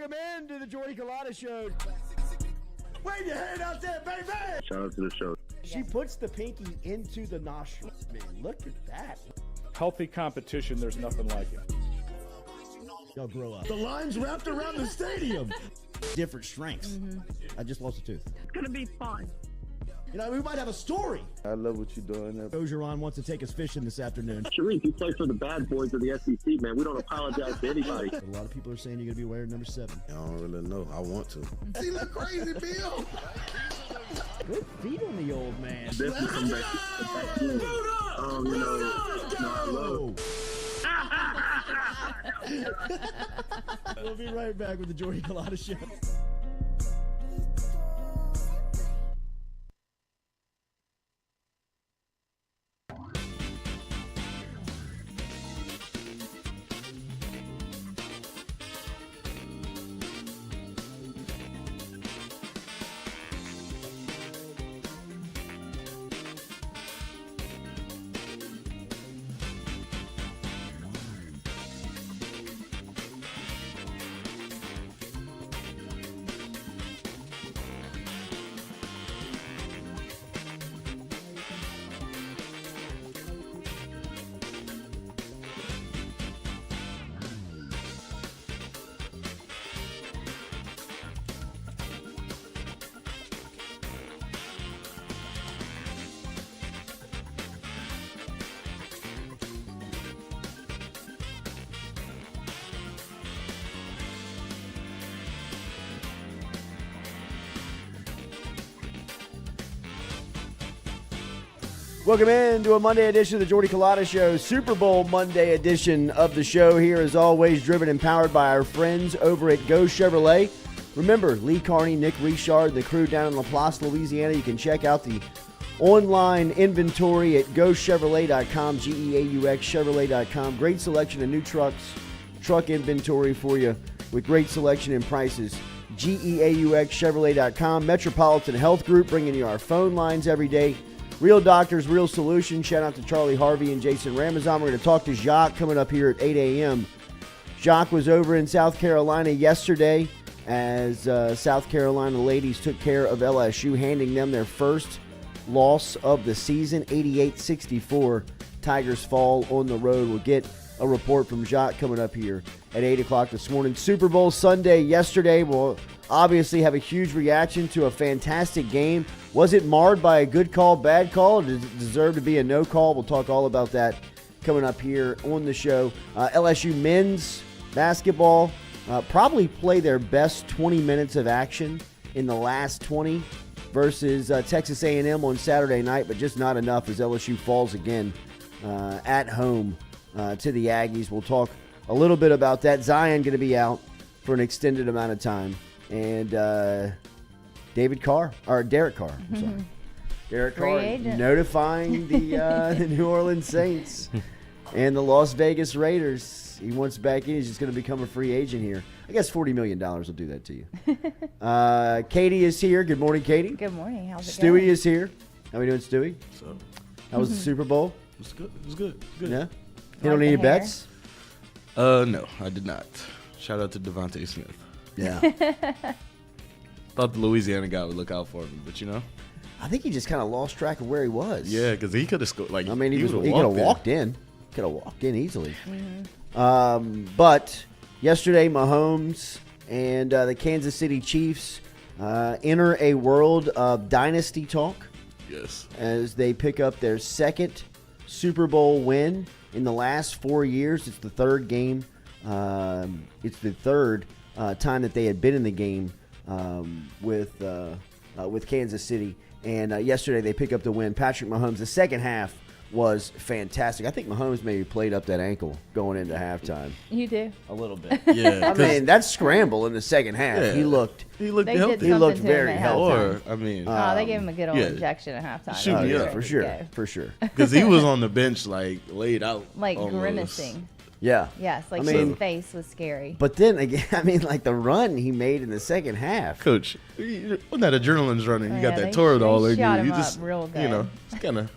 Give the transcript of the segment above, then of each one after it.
Welcome into the Jordy Culotta Show. Wave your hand out there, baby! Shout out to the show. She puts the pinky into the nostril. Man, look at that. Healthy competition, there's nothing like it. Y'all grow up. The line's wrapped around the stadium. Different strengths. I just lost a tooth. It's going to be fun. You know, we might have a story. I love what you're doing. Ogeron wants to take us fishing this afternoon. Sharif, you play for the bad boys of the SEC, man. We don't apologize to anybody. But a lot of people are saying you're going to be wearing number 7. I don't really know. I want to. See, look crazy, Bill. Good feet on the old man. Definitely come back. We'll be right back with the Jordy Culotta Show. Welcome into a Monday edition of the Jordy Culotta Show, Super Bowl Monday edition of the show. Here, as always, driven and powered by our friends over at Go Chevrolet. Remember, Lee Carney, Nick Richard, the crew down in LaPlace, Louisiana. You can check out the online inventory at GoChevrolet.com, G-E-A-U-X, Chevrolet.com. Great selection of new trucks, truck inventory for you with great selection and prices. G-E-A-U-X, Chevrolet.com. Metropolitan Health Group, bringing you our phone lines every day. Real Doctors, Real Solutions. Shout out to Charlie Harvey and Jason Ramazan. We're going to talk to Jacques coming up here at 8 a.m. Jacques was over in South Carolina yesterday as South Carolina ladies took care of LSU, handing them their first loss of the season, 88-64. Tigers fall on the road. We'll get a report from Jacques coming up here at 8 o'clock this morning. Super Bowl Sunday yesterday. We'll obviously have a huge reaction to a fantastic game. Was it marred by a good call, bad call, or did it deserve to be a no call? We'll talk all about that coming up here on the show. LSU men's basketball probably play their best 20 minutes of action in the last 20 versus Texas A&M on Saturday night, but just not enough as LSU falls again at home to the Aggies. We'll talk a little bit about that. Zion going to be out for an extended amount of time. And Derek Carr, I'm sorry. Derek Carr notifying the New Orleans Saints and the Las Vegas Raiders. He wants back in. He's just going to become a free agent here. I guess $40 million will do that to you. Katie is here. Good morning, Katie. Good morning. How's it Stewie going? is here. How are we doing, Stewie? What's up? How was the Super Bowl? It was good. It was good. Good. Yeah? You Like don't need any the hair? bets? No, I did not. Shout out to Devontae Smith. Yeah. Thought the Louisiana guy would look out for me, but I think he just kind of lost track of where he was. yeah, because he could have scored. Like, I mean, he could have walked in. Could have walked in easily. But yesterday, Mahomes and the Kansas City Chiefs enter a world of dynasty talk Yes. as they pick up their second Super Bowl win in the last 4 years. It's the third game. It's the third time that they had been in the game with Kansas City. And yesterday they pick up the win. Patrick Mahomes, the second half was fantastic. I think Mahomes maybe played up that ankle going into halftime. You do. A little bit. Yeah. I mean, that scramble in the second half, Yeah. he looked he looked They healthy. did He looked something to him very at healthy. halftime. Or, I mean, They gave him a good old yeah. injection at halftime. Shoot He me was up. ready for to sure, go. for sure. because he was on the bench, like, laid out. Like almost. grimacing. Yeah. Yes, like I mean, his face was scary. But then again, I mean, like the run he made in the second half. Coach, when that adrenaline's running, you got Yeah, that Toradol all in shot you. him You up just, real good. you know, it's kind of.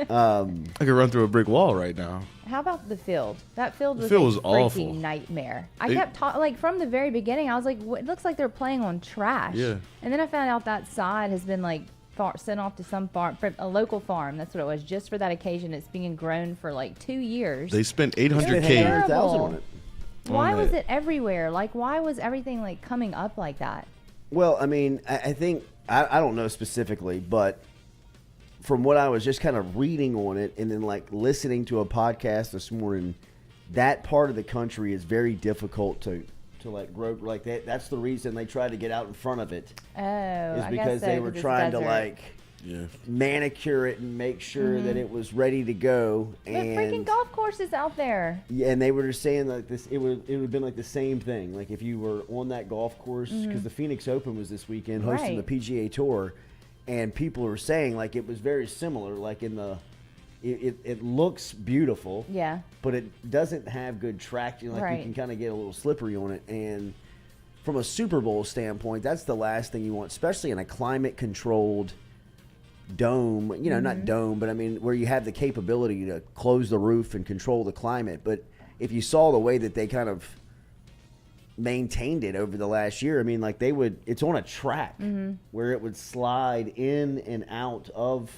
I could run through a brick wall right now. How about the field? That field was field a was freaking awful. nightmare. I kept like from the very beginning, I was like, it looks like they're playing on trash. Yeah. And then I found out that side has been like sent off to some farm, a local farm. That's what it was, just for that occasion. It's being grown for like 2 years. They spent It was $800K. terrible. 800,000 on it. Why on was that. it everywhere? Like, why was everything like coming up like that? Well, I mean, I think I don't know specifically, but from what I was just kind of reading on it and then like listening to a podcast this morning, that part of the country is very difficult to like grow like that. That's the reason they tried to get out in front of it. Oh, Is I because guess so, they were 'cause it's trying to desert. like Yeah. manicure it and make sure that it was ready to go. The freaking golf courses out there. Yeah, and they were just saying like this. It would have been like the same thing. Like if you were on that golf course, because the Phoenix Open was this weekend, hosting Right. the PGA Tour, and people were saying like it was very similar. Like in the, it looks beautiful, Yeah. but it doesn't have good traction. Like Right. you can kind of get a little slippery on it. And from a Super Bowl standpoint, that's the last thing you want, especially in a climate controlled dome, you know, not dome, but I mean, where you have the capability to close the roof and control the climate. But if you saw the way that they kind of maintained it over the last year, I mean, like it's on a track where it would slide in and out of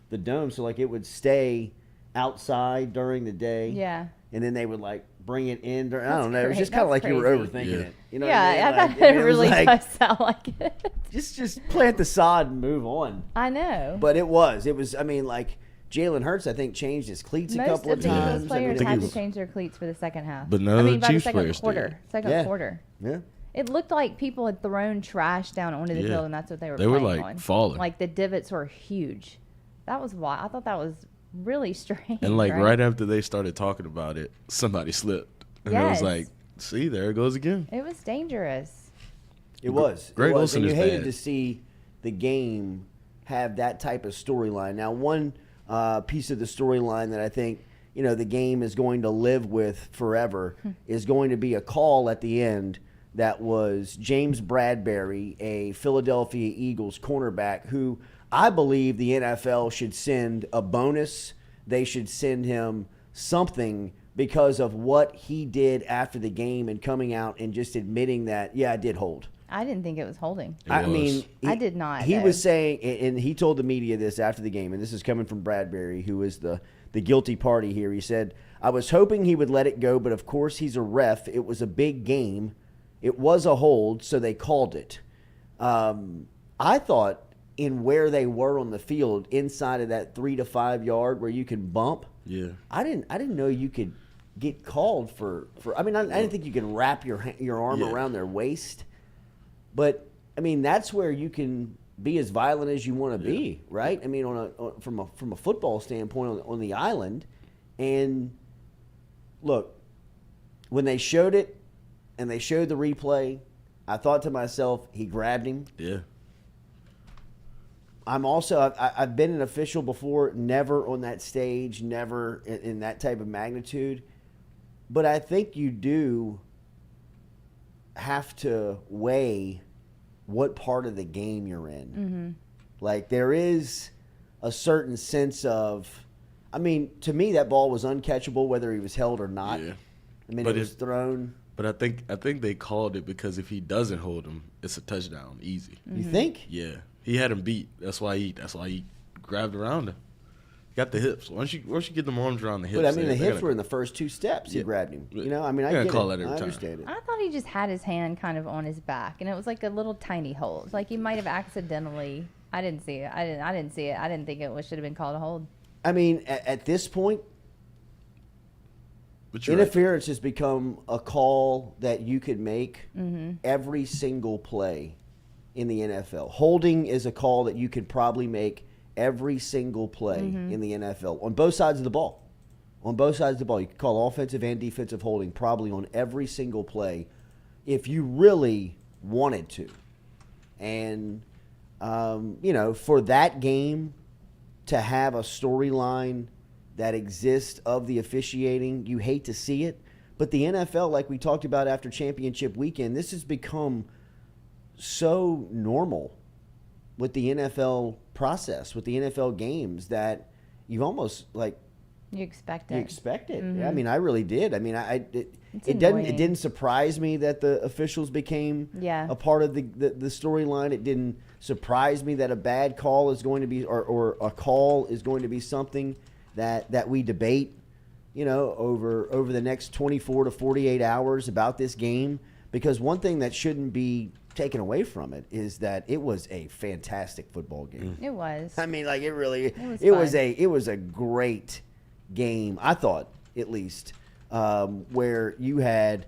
the dome. So like it would stay outside during the day. Yeah. And then they would like bring it in. I That's don't know. It was great. just kind of like That's you were crazy. overthinking Yeah. it. You know Yeah, what I mean? I Like, thought it was really like, does sound like it. just plant the sod and move on. I know. But it was. I mean, like Jalen Hurts, I think, changed his cleats a Most couple of of the times. Eagles players think had he to was- change their cleats for the second half. But none I of mean, the by the Chiefs second players quarter. did. Second Yeah. quarter. Yeah. It looked like people had thrown trash down onto the Yeah. field, and that's what they were They were, playing like, on. falling. Like the divots were huge. That was why I thought that was really strange. And like right after they started talking about it, somebody slipped. And it Yes. was like, see, there it goes again. It was dangerous. It was. Greg It was. Olsen And you is hated bad. to see the game have that type of storyline. Now, one piece of the storyline that I think the game is going to live with forever is going to be a call at the end that was James Bradbury, a Philadelphia Eagles cornerback, who I believe the NFL should send a bonus. They should send him something because of what he did after the game and coming out and just admitting that, yeah, I did hold. I didn't think it was holding. It I was. mean, I did not, He though. was saying, and he told the media this after the game, and this is coming from Bradbury, who is the guilty party here. He said, I was hoping he would let it go, but of course he's a ref. It was a big game. It was a hold, so they called it. I thought in where they were on the field, inside of that 3 to 5 yard where you can bump, Yeah. I didn't know you could get called for I mean, I didn't think you could wrap your arm Yeah. around their waist. But I mean, that's where you can be as violent as you want to be, right? I mean, from a football standpoint on the island. And look, when they showed it and they showed the replay, I thought to myself, he grabbed him. Yeah. I've been an official before, never on that stage, never in that type of magnitude. But I think you do have to weigh what part of the game you're in. Mm-hmm. Like there is a certain sense of, I mean, to me that ball was uncatchable whether he was held or not. Yeah. I mean, But it was thrown. But I think they called it because if he doesn't hold him, it's a touchdown, easy. You think? Yeah, he had him beat. That's why he grabbed around him. Got the hips. Once you get them arms around the hips. But I mean, the they hips gotta- were in the first 2 steps. He Yeah. grabbed him. Yeah. You know, I mean, I Gotta get call it. that every I time. understand it. I thought he just had his hand kind of on his back, and it was like a little tiny hold. Like he might have accidentally. I didn't see it. I didn't see it. I didn't think it should have been called a hold. I mean, at this point, But you're right. interference has become a call that you could make every single play in the NFL. Holding is a call that you could probably make every single play in the NFL on both sides of the ball. On both sides of the ball. You could call offensive and defensive holding probably on every single play if you really wanted to. And, for that game to have a storyline that exist of the officiating. You hate to see it. But the NFL, like we talked about after championship weekend, this has become so normal with the NFL process, with the NFL games, that you've almost like You expect it. you expect it. Mhm. I mean, I really did. I mean, It's it annoying. didn't surprise me that the officials became Yeah. a part of the storyline. It didn't surprise me that a bad call is going to be or a call is going to be something that we debate, over the next 24 to 48 hours about this game, because one thing that shouldn't be taken away from it is that it was a fantastic football game. It was. I mean, like it really was it was a great game, I thought, at least, where you had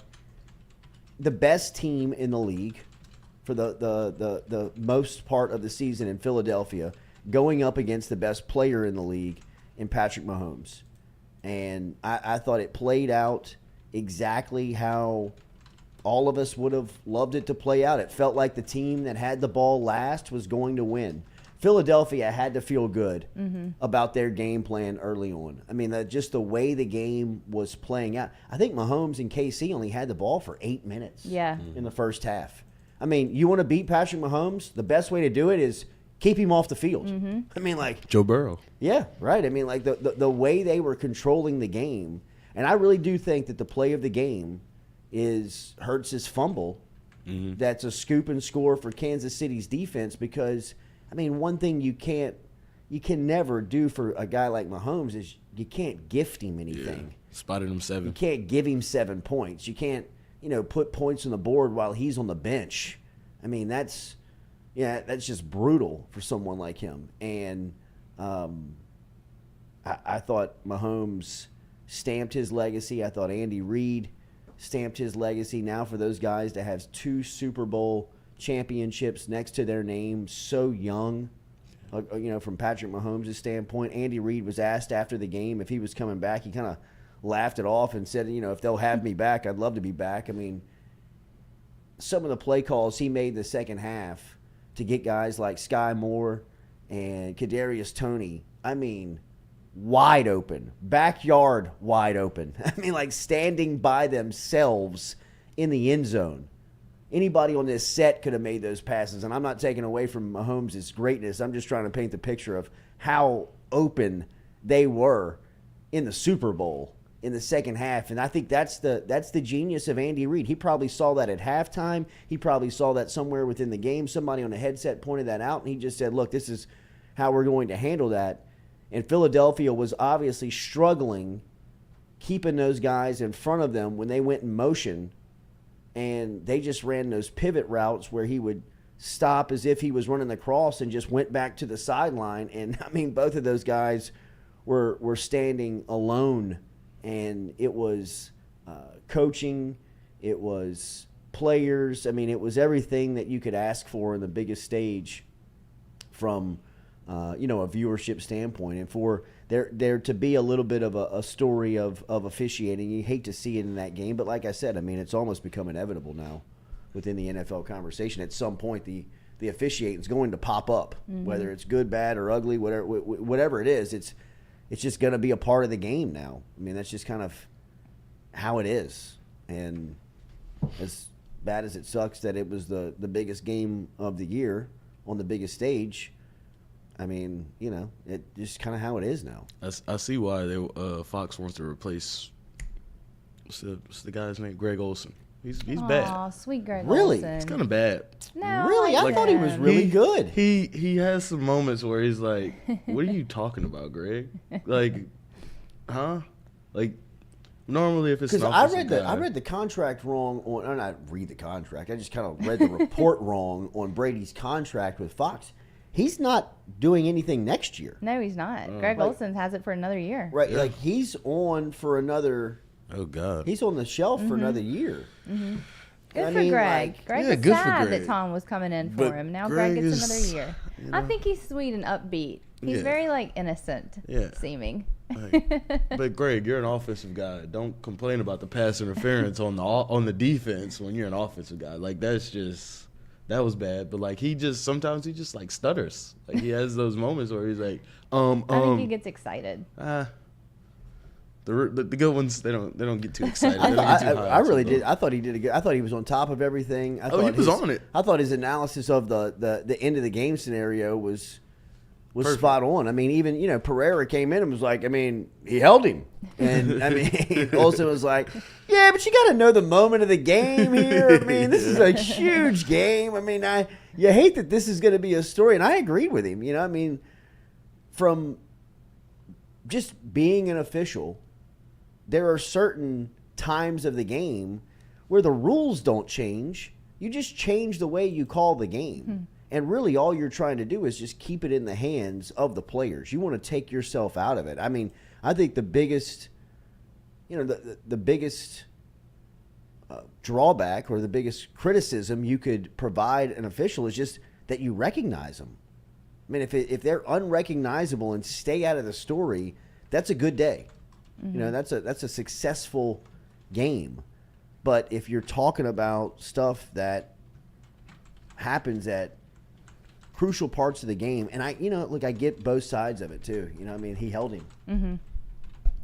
the best team in the league for the most part of the season in Philadelphia going up against the best player in the league in Patrick Mahomes. And I thought it played out exactly how all of us would have loved it to play out. It felt like the team that had the ball last was going to win. Philadelphia had to feel good about their game plan early on. I mean, just the way the game was playing out. I think Mahomes and KC only had the ball for 8 minutes Yeah. in the first half. I mean, you want to beat Patrick Mahomes? The best way to do it is keep him off the field. I mean, like, Joe Burrow. yeah, right. I mean, like the way they were controlling the game, and I really do think that the play of the game is Hurts' fumble. That's a scoop and score for Kansas City's defense, because, I mean, one thing you can never do for a guy like Mahomes is you can't gift him anything. Spotted him 7. You can't give him 7 points. You can't, put points on the board while he's on the bench. I mean, that's just brutal for someone like him. And I thought Mahomes stamped his legacy. I thought Andy Reid stamped his legacy. Now for those guys to have 2 Super Bowl championships next to their name so young, from Patrick Mahomes' standpoint. Andy Reid was asked after the game if he was coming back. He kind of laughed it off and said, if they'll have me back, I'd love to be back. I mean, some of the play calls he made in the second half to get guys like Sky Moore and Kadarius Toney, I mean, wide open, backyard wide open. I mean, like standing by themselves in the end zone. Anybody on this set could have made those passes, and I'm not taking away from Mahomes' greatness. I'm just trying to paint the picture of how open they were in the Super Bowl in the second half. And I think that's the genius of Andy Reid. He probably saw that at halftime. He probably saw that somewhere within the game. Somebody on the headset pointed that out, and he just said, look, this is how we're going to handle that. And Philadelphia was obviously struggling keeping those guys in front of them when they went in motion, and they just ran those pivot routes where he would stop as if he was running the cross and just went back to the sideline. And, I mean, both of those guys were standing alone. And it was coaching, it was players. I mean, it was everything that you could ask for in the biggest stage from, a viewership standpoint. And for there to be a little bit of a story of officiating, you hate to see it in that game. But like I said, I mean, it's almost become inevitable now within the NFL conversation. At some point, the officiating is going to pop up, whether it's good, bad, or ugly, whatever it is. It's just going to be a part of the game now. I mean, that's just kind of how it is. And as bad as it sucks that it was the biggest game of the year on the biggest stage, I mean, it just kind of how it is now. I see why Fox wants to replace what's the guy's name? Greg Olson. He's bad. Aw, sweet Greg Really? Olson. He's kind of bad. No, Really? I like thought he was him. really good. He has some moments where he's like, "What are you talking about, Greg? Like, huh? Like, normally if it's Because an I offensive read guy, the contract wrong on. I not read the contract. I just kind of read the report wrong on Brady's contract with Fox. He's not doing anything next year, No, he's not. Greg Like- Olson has it for another year. right? Yeah. Like he's on for another. oh god, He's on the shelf for another year. Good I for mean, Greg. like- Greg Yeah, was good for sad Greg. that Tom was coming in for But him. Now Greg Greg gets is, another year. I think he's sweet and upbeat. He's Yeah. very innocent Yeah. seeming. But Greg, you're an offensive guy. Don't complain about the pass interference on the defense when you're an offensive guy. Like that was bad. But like sometimes he just like stutters. Like he has those moments where he's like, I think he gets excited. The good ones, they don't get too excited. They don't get too high I really on did. them. I thought he did a good. I thought he was on top of everything. I Oh, he thought was on it. I thought his analysis of the end of the game scenario was Perfect. spot on. I mean, even Pereira came in and was like, I mean, he held him, and I mean, Olsen was like, yeah, but you got to know the moment of the game here. I mean, this is a huge game. I mean, you hate that this is going to be a story, and I agreed with him. I mean, from just being an official, there are certain times of the game where the rules don't change. You just change the way you call the game. And really all you're trying to do is just keep it in the hands of the players. You want to take yourself out of it. I mean, I think the biggest, the biggest drawback or the biggest criticism you could provide an official is just that you recognize them. I mean, if they're unrecognizable and stay out of the story, that's a good day. That's a successful game. But if you're talking about stuff that happens at crucial parts of the game, and I get both sides of it too. I mean, he held him.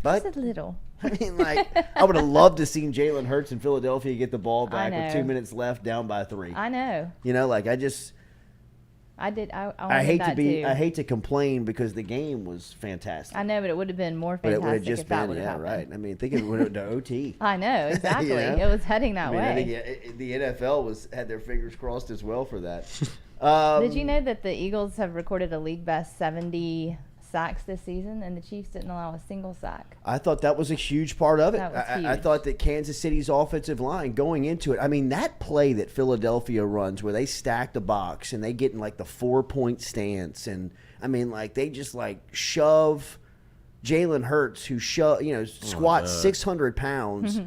But Just a little. I mean, I would have loved to seen Jalen Hurts in Philadelphia get the ball back with 2 minutes left, down by 3. I know. I I hate to complain because the game was fantastic. I know, but it would have been more But it fantastic would have just if that been, would have happened. right. I mean, think of it to OT. I know, exactly. It was heading that I way. think the NFL had their fingers crossed as well for that. Did you know that the Eagles have recorded a league best 70 sacks this season, and the Chiefs didn't allow a single sack? I thought that was a huge part of it. That was I huge. thought that Kansas City's offensive line going into it, I mean, that play that Philadelphia runs where they stack the box and they get in like the 4-point stance, and I mean, they just shove Jalen Hurts, who squats 600 pounds,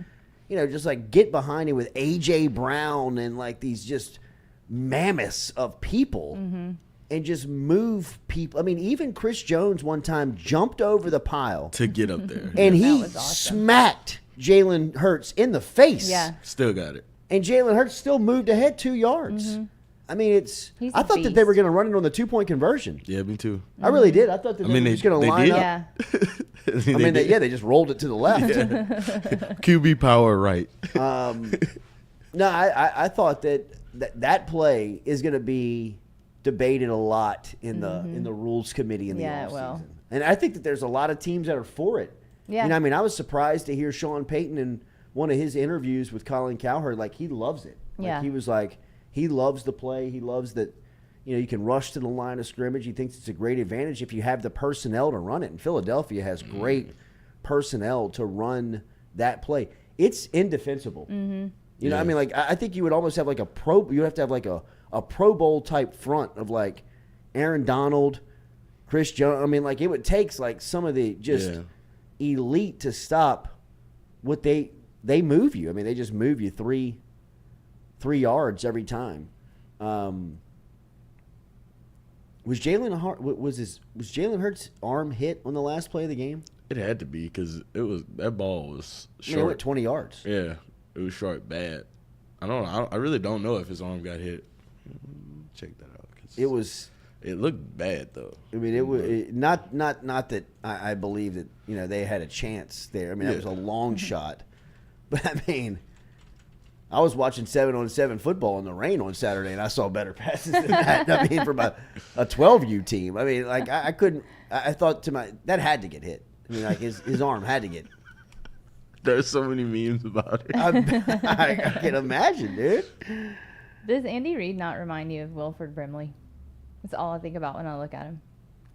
just get behind him with A.J. Brown and these just mammoths of people. And just move people. I mean, even Chris Jones one time jumped over the pile to get up there. and That he was awesome. smacked Jalen Hurts in the face. Yeah. Still got it. And Jalen Hurts still moved ahead 2 yards. I mean, He's I a thought that they beast. were going to run it on the 2-point conversion. Yeah, me too. I really did. I thought that they were just going to line did. up. Yeah. I mean, they just rolled it to the left. QB power right. No, I thought that play is going to be debated a lot in the rules committee in the Yeah, offseason. well. And I think that there's a lot of teams that are for it. Yeah. I mean, I was surprised to hear Sean Payton in one of his interviews with Colin Cowherd, he loves it. Yeah. He was he loves the play. He loves that, you can rush to the line of scrimmage. He thinks it's a great advantage if you have the personnel to run it. And Philadelphia has great personnel to run that play. It's indefensible. I mean, I think you would almost have you have to have a Pro Bowl type front of Aaron Donald, Chris Jones. I mean, it would take some of the just elite to stop what they move you. I mean, they just move you 3 yards every time. Was Jalen Hurts' arm hit on the last play of the game? It had to be because that ball was I mean, it short. went 20 yards. Yeah, it was short bad. I don't know. I really don't know if his arm got hit. Check that out. It looked bad though. I mean, it was not that I believe that they had a chance there. I mean, that was a long shot, but I mean, I was watching 7-on-7 football in the rain on Saturday, and I saw better passes than that. I mean, from a 12U team. I mean, I couldn't. I thought that had to get hit. I mean, his arm had to get. There's so many memes about it. I can imagine, dude. Does Andy Reid not remind you of Wilford Brimley? That's all I think about when I look at him.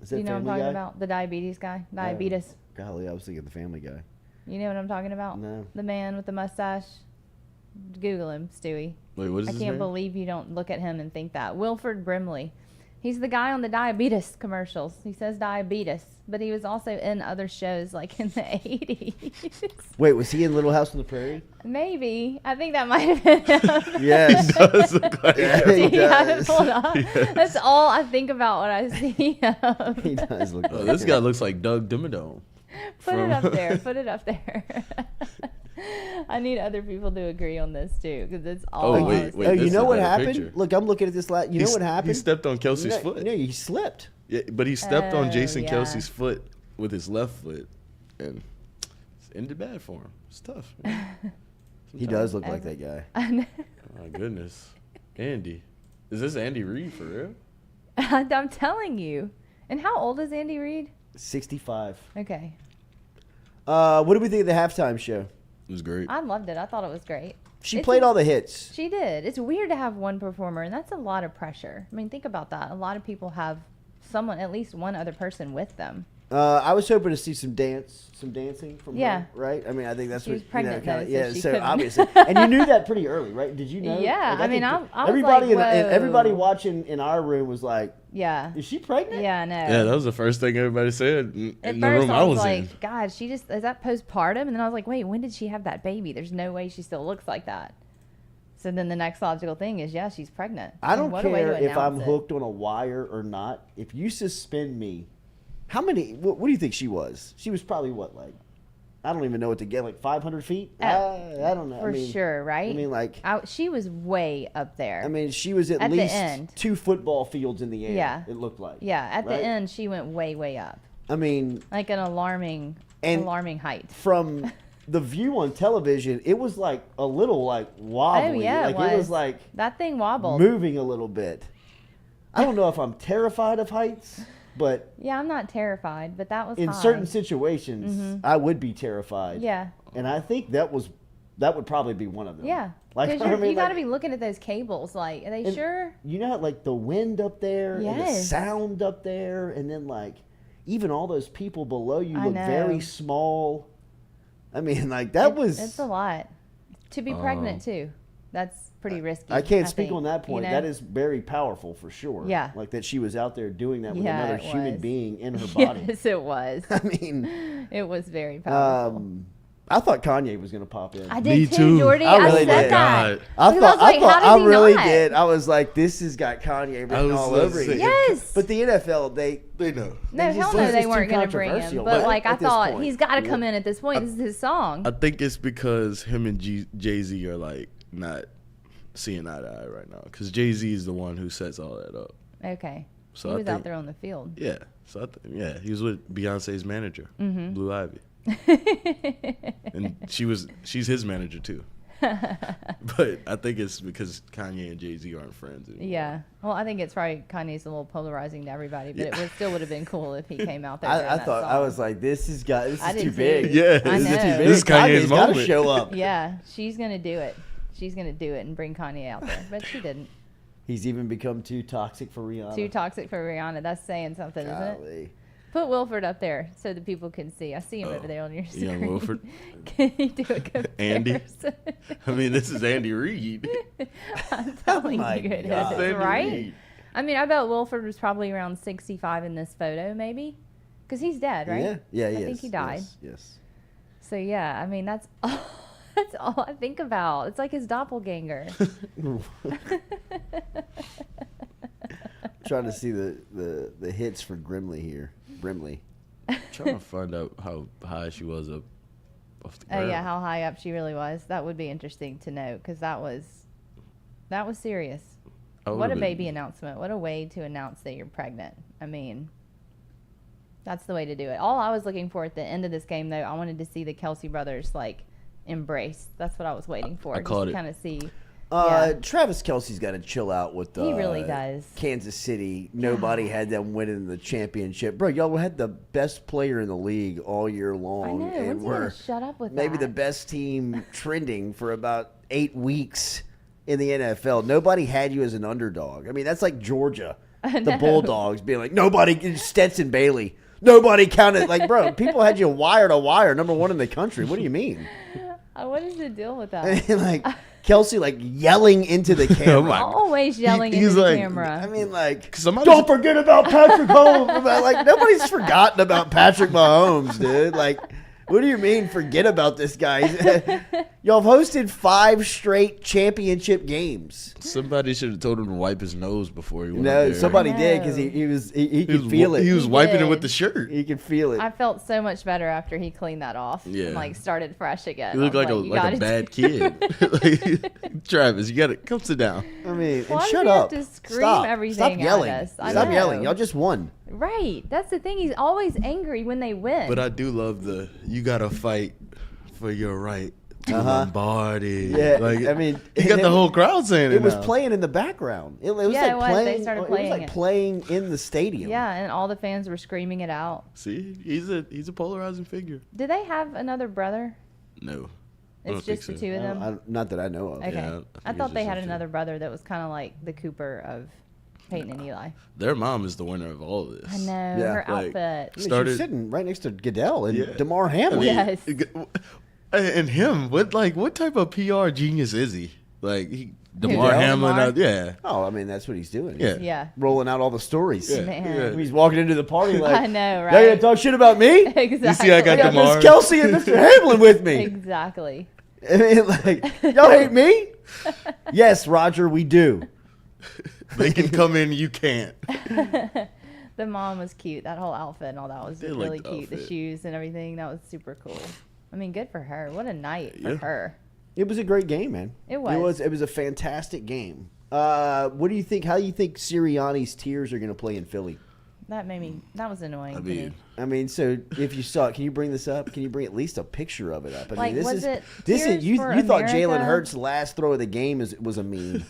Is Do that you know what I'm Family talking Guy? about? The diabetes guy? Diabetes. Golly, I was thinking the Family Guy. You know what I'm talking about? No. The man with the mustache. Google him, Stewie. Wait, what is I his can't name? believe you don't look at him and think that. Wilford Brimley. He's the guy on the diabetes commercials. He says diabetes, but he was also in other shows like in the 80s. Wait, was he in Little House on the Prairie? Maybe. I think that might have been him. Yes. Does look like Yeah, Do he you have it does. pulled up? That's all I think about when I see him. He does look like this it. guy looks like Doug Dimmadome. Put it up there. Put it up there. I need other people to agree on this too, because it's all. Oh, wait. Oh, you this know is what a better happened? picture. Look, I'm looking at this. You know what happened? He stepped on Kelsey's No, foot. No, he slipped. Yeah, but he stepped on Oh, Jason yeah. Kelsey's foot with his left foot, and ended bad for him. It's tough. Man. He does look like that guy. I know. Oh, my goodness. Andy. Is this Andy Reid for real? I'm telling you. And how old is Andy Reid? 65. Okay. What do we think of the halftime show? It was great. I loved it. I thought it was great. She played all the hits. She did. It's weird to have one performer, and that's a lot of pressure. I mean, think about that. A lot of people have someone, at least one other person with them. I was hoping to see some dancing from Yeah. her, right? I mean, I think that's She what was pregnant, kinda, though, so yeah. she So couldn't. obviously, and you knew that pretty early, right? Did you know? Yeah, I mean, think I was everybody like, and everybody whoa. watching in our room was like, Yeah. "Is she pregnant?" Yeah, I know. Yeah, that was the first thing everybody said in At the first, room I was in. like, God, is that postpartum? And then I was like, wait, when did she have that baby? There's no way she still looks like that. So then the next logical thing is, yeah, she's pregnant. I don't What a way to care if I'm announce it. hooked on a wire or not. If you suspend me, how many? What do you think she was? She was probably what, like, I don't even know what to get, like 500 feet. I don't know. For I mean, sure, right? I mean, like, She was way up there. I mean, she was at At the least end. 2 football fields in the air. Yeah. It looked like. yeah, at right? the end, she went way, way up. I mean, Like an alarming height. from the view on television, it was like a little like wobbly. Oh, yeah, like it was was. like That thing wobbled. moving a little bit. I don't know if I'm terrified of heights, but Yeah, I'm not terrified, but that was in high. certain situations, I would be terrified. Yeah. And I think that would probably be one of them. Yeah. Like, Because I mean, you got to like, be looking at those cables. Like, are they and sure? You know, how, like the wind up there and the Yes. sound up there, and then like even all those people below you I look know. very small. I mean, like that was. It's a lot. To be pregnant, too. That's pretty risky. I can't speak think, on that point. you know? That is very powerful for sure. Yeah. Like that she was out there doing that with Yeah, another it human was. being in her body. Yes, it was. I mean, It was very powerful. I thought Kanye was going to pop in. I Me did too. Jordy. I really said did. that. God. I Because thought, how I does he really not? did. I was like, this has got Kanye written was all gonna over say, it. Yes. But the NFL, they know. No, It's hell just- no, it's they just weren't too going to bring him. controversial, But but like, I at this thought point- he's got to come in at this point. This is his song. I think it's because him and Jay-Z are like not seeing eye to eye right now. Because Jay-Z is the one who sets all that up. Okay. So He I was out think- there on the field. Yeah. So he was with Beyonce's manager, Blue Ivy, and she's his manager too. But I think it's because Kanye and Jay-Z aren't friends anymore. Yeah. Well, I think it's probably Kanye's a little polarizing to everybody, but it still would have been cool if he came out there. I during that thought, song. I was like, this is I did too too. big. Yeah, I This is too know. big. This is Kanye's got to moment. show up. Yeah, she's going to do it. She's going to do it and bring Kanye out there. But she didn't. He's even become too toxic for Rihanna. Too toxic for Rihanna. That's saying something, isn't it? Golly. Put Wilford up there so that people can see. I see him over there on your screen. Young Wilford. Can you do a comparison? Andy? I mean, this is Andy Reid. I'm telling my you it God. is, Andy right? Reid. I mean, I bet Wilford was probably around 65 in this photo, maybe. Because he's dead, right? Yeah, yeah, he I is. think he died. Yes. So, yeah, I mean, that's all I think about. It's like his doppelganger. Trying to see the hits for Brimley here. Brimley. Trying to find out how high she was up off the Oh ground. yeah, how high up she really was. That would be interesting to know because that was serious. I What would've a been- baby announcement. What a way to announce that you're pregnant. I mean, that's the way to do it. All I was looking for at the end of this game, though, I wanted to see the Kelsey brothers like embrace. That's what I was waiting for. I just caught to it. kind of see. Yeah. Travis Kelsey's got to chill out with He really does. Kansas City. Nobody had them winning the championship. Bro, y'all had the best player in the league all year long. I know. And When's he we're gonna shut up with maybe that? the best team trending for about 8 weeks in the NFL. Nobody had you as an underdog. I mean, that's like Georgia, the know. Bulldogs being like, nobody, Stetson Bailey. Nobody counted. Like, bro, people had you wire to wire, number one in the country. What do you mean? What is the deal with that? And like Kelsey, like yelling into the camera. Oh my- Always yelling he's into the like- camera. I mean, like, Somebody- don't forget about Patrick Mahomes. Like, nobody's forgotten about Patrick Mahomes, dude. Like, what do you mean forget about this guy? Y'all have hosted 5 straight championship games. Somebody should have told him to wipe his nose before he went No, up there. somebody No. did because he could feel it. He was He wiping it did. with the shirt. He could feel it. I felt so much better after he cleaned that off Yeah. and like started fresh again. You look I was like you a gotta bad kid. Like, Travis, you gotta come sit down. I mean, Why and does shut he have up. to scream Stop. everything Stop at yelling. us? I Stop know. yelling. Y'all just won. Right. That's the thing. He's always angry when they win. But I do love you gotta fight for your right to Lombardi. Yeah, like, I mean, he got the whole crowd saying it. It was now. playing in the background. It was Yeah, like it was. playing. They started It was playing like it. playing in the stadium. Yeah, and all the fans were screaming it out. See, he's a polarizing figure. Did they have another brother? No, I It's don't think just the so. two of them. Not that I know of. Okay. Yeah, I I think thought it's they just had those two. another brother that was kind of like the Cooper of Peyton and Eli. Their mom is the winner of all of this. I know Yeah. her Like, outfit. I mean, Started- she's sitting right next to Goodell and Yeah. DeMar Hamlin. Yes. And him, what type of PR genius is he? Like DeMar Goodell? Hamlin, DeMar? yeah. Oh, I mean, that's what he's doing. Yeah. He's Yeah. rolling out all the stories. Yeah. Man. He's walking into the party like, I know, y'all right? gonna talk shit about me? Exactly. You see, I got I got DeMar. Miss Kelsey and Mr. Hamlin with me. Exactly. I mean, like, y'all hate me? Yes, Roger, we do. They can come in, you can't. The mom was cute. That whole outfit and all that was They really liked the cute. The outfit. shoes and everything. That was super cool. I mean, good for her. What a night for Yeah. her. It was a great game, man. It was. It was a fantastic game. What do you think? How do you think Sirianni's Tears are going to play in Philly? That was annoying I to mean, me. I mean, so if you saw it, can you bring this up? Can you bring at least a picture of it up? I Like, mean, this was is it this is Tears you. for You thought Jalen America? Hurts' last throw of the game was a meme.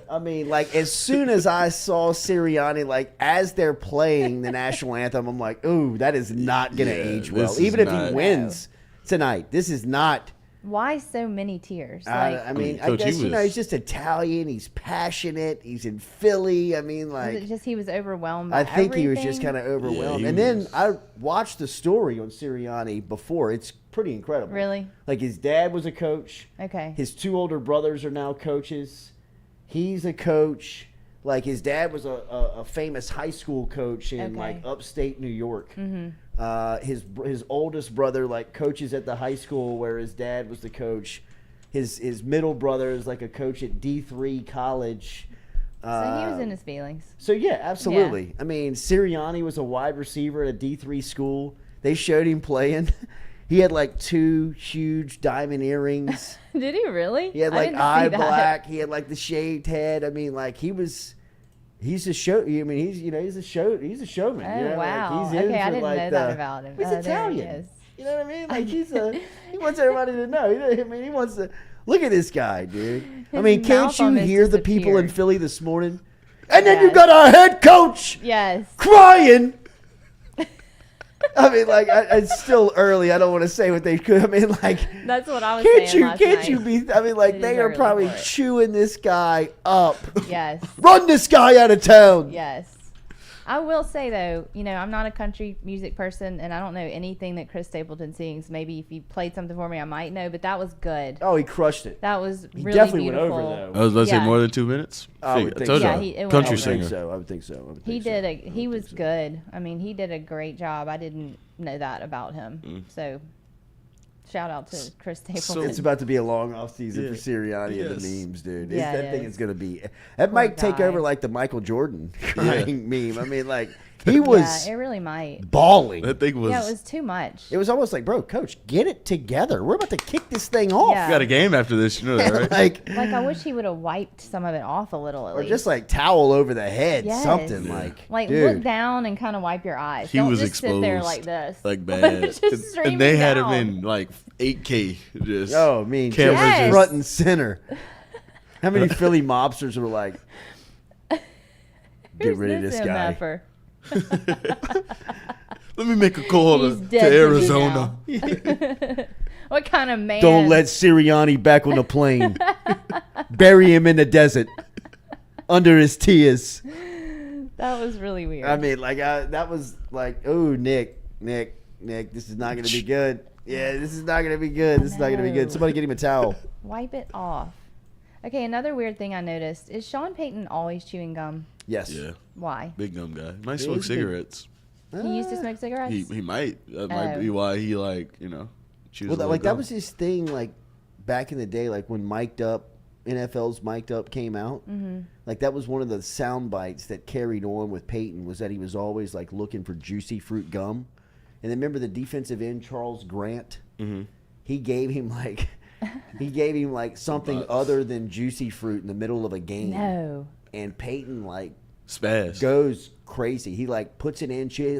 I mean, like as soon as I saw Sirianni, like as they're playing the national anthem, I'm like, ooh, that is not going to Yeah, age well. this Even is if he not- wins tonight, this is not. Why so many tears? I mean, I Coach, guess he was- he's just Italian. He's passionate. He's in Philly. I mean, was it like just he was overwhelmed by I think he was just everything? kind of overwhelmed. he And then was. I watched the story on Sirianni before. It's pretty incredible. Really? Like his dad was a coach. Okay. His two older brothers are now coaches. He's a coach. Like his dad was a famous high school coach in Okay. like upstate New York. His oldest brother like coaches at the high school where his dad was the coach. His middle brother is like a coach at D3 college. So he was in his feelings. So yeah, absolutely. I mean, Sirianni was a wide receiver at a D3 school. They showed him playing. He had like 2 huge diamond earrings. Did he really? He had I like didn't see eye that. black. He had like the shaved head. I mean, like he's a show. I mean, he's a showman. Oh, you know? wow. Like, he's in Okay, I for, didn't like, know that about him. He's Oh, there he Italian. is. You know what I mean? Like he wants everybody to know. I mean, he wants to look at this guy, dude. I His mean, can't mouth you almost hear the people in disappeared. Philly this morning? And then you Yes. got our head coach Yes. crying. I mean, like, it's still early. I don't want to say what they could. I mean, like, That's what I was can't saying you, last can't night. you be? I mean, like, It they is are early probably for it. chewing this guy up. Yes. Run this guy out of town. Yes. I will say though, I'm not a country music person, and I don't know anything that Chris Stapleton sings. Maybe if you played something for me, I might know. But that was good. Oh, he crushed it. That was He really definitely beautiful. went over though. I was about to say Yeah. more than 2 minutes. I would Fig- think told so. you. Yeah, it went Country over. I would think singer. so. I would think so. I would He think so. did I a. would He think was so. good. I mean, he did a great job. I didn't know that about him. Mm. So, shout out to Chris Stapleton. It's about to be a long off season Yeah. for Sirianni and Yes. the memes, dude. Yeah, That it thing is. is gonna be. That might take guy. over like the Michael Jordan crying meme. I mean, like he was Yeah, it really might. bawling. That thing was. Yeah, it was too much. It was almost like, bro, coach, get it together. We're about to kick this thing off. Yeah. You got a game after this, you know that, right? like, Like I wish he would have wiped some of it off a little at or least. just like towel over the head, Yes. something Yeah. Like dude. look down and kind of wipe your eyes. He Don't was just sit there exposed, like this. like bad. Just and streaming they had down. him in like 8K. Just Oh, I mean, cameras just Yes. front and center. How many Philly mobsters were like, get Who's rid of this guy? MFer? Let me make a call He's to dead to me Arizona. What kind of man? Don't let Sirianni back on the plane. Bury him in the desert under his tears. That was really weird. I mean, like that was like, oh, Nick, this is not going to be good. Yeah, this is not going to be good. This is not going to be good. No. Somebody get him a towel. Wipe it off. Okay, another weird thing I noticed is Sean Payton always chewing gum. Yeah, Yes. Why? big gum guy. Might He smoke is big. cigarettes. He used to smoke cigarettes. He might. That might Oh. be why he chews Well, a like little that was his thing. Like back in the day, like when Mic'd Up, NFL's Mic'd Up came out. Mm-hmm. Like that was one of the sound bites that carried on with Peyton, was that he was always like looking for juicy fruit gum. And then remember the defensive end Charles Grant? Mm-hmm. He gave him like something Bucks. other than juicy fruit in the middle of a game. No. And Peyton like spaz. goes crazy. He like puts it in. He's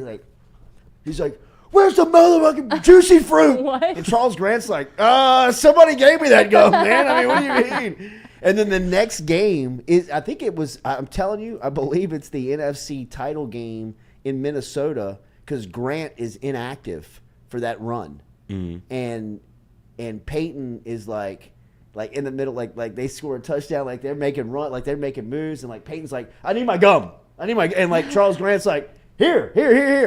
like, where's the motherfucking juicy fruit? What? And Charles Grant's like, somebody gave me that gum, man. I mean, what do you mean? And then the next game is, I think it was, I'm telling you, I believe it's the NFC title game in Minnesota because Grant is inactive for that run. And Peyton is like in the middle, like they score a touchdown, like they're making moves, and like Peyton's like, I need my gum. And like Charles Grant's like, here.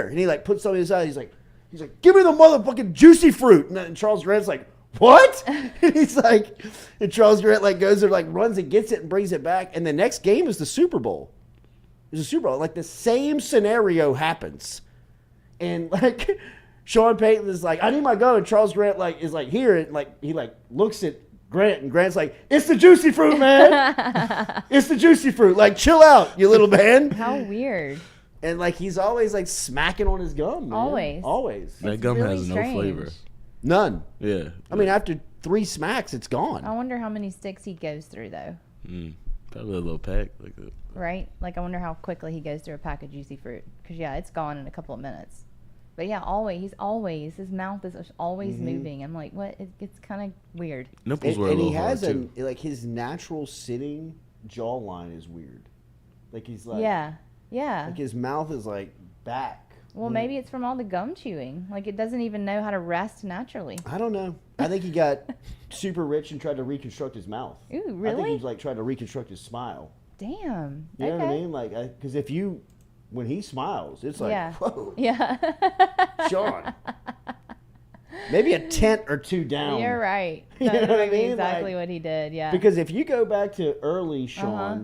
And he like puts something aside. He's like, give me the motherfucking juicy fruit. And Charles Grant's like, what? And he's like, and Charles Grant like goes there, like runs and gets it and brings it back. And the next game is the Super Bowl. It's a Super Bowl. Like the same scenario happens. And like Sean Payton is like, I need my gum. And Charles Grant like is like here, and like he like looks at Grant, and Grant's like, it's the juicy fruit, man. It's the juicy fruit. Like, chill out, you little man. How weird. And like he's always like smacking on his gum, man. Always. That It's gum really has no strange. flavor. None. Yeah. I mean, after 3 smacks, it's gone. I wonder how many sticks he goes through though. Probably a little pack like that. Right? Like I wonder how quickly he goes through a pack of juicy fruit. Because yeah, it's gone in a couple of minutes. But yeah, his mouth is always moving. I'm like, what? It's kind of weird. Nipples were a little he hard has too. like his natural sitting jawline is weird. Like he's like, Yeah. like his mouth is like back. Well, maybe it's from all the gum chewing. Like it doesn't even know how to rest naturally. I don't know. I think he got super rich and tried to reconstruct his mouth. Ooh, I think really? he's like trying to reconstruct his smile. Damn. You know okay. what I mean? Like, because when he smiles, it's like, Yeah. whoa, Yeah. Sean. Maybe a tent or two down. You're right. You know That what I might be mean? exactly Like- what he did. Yeah. Because if you go back to early Sean Uh-huh.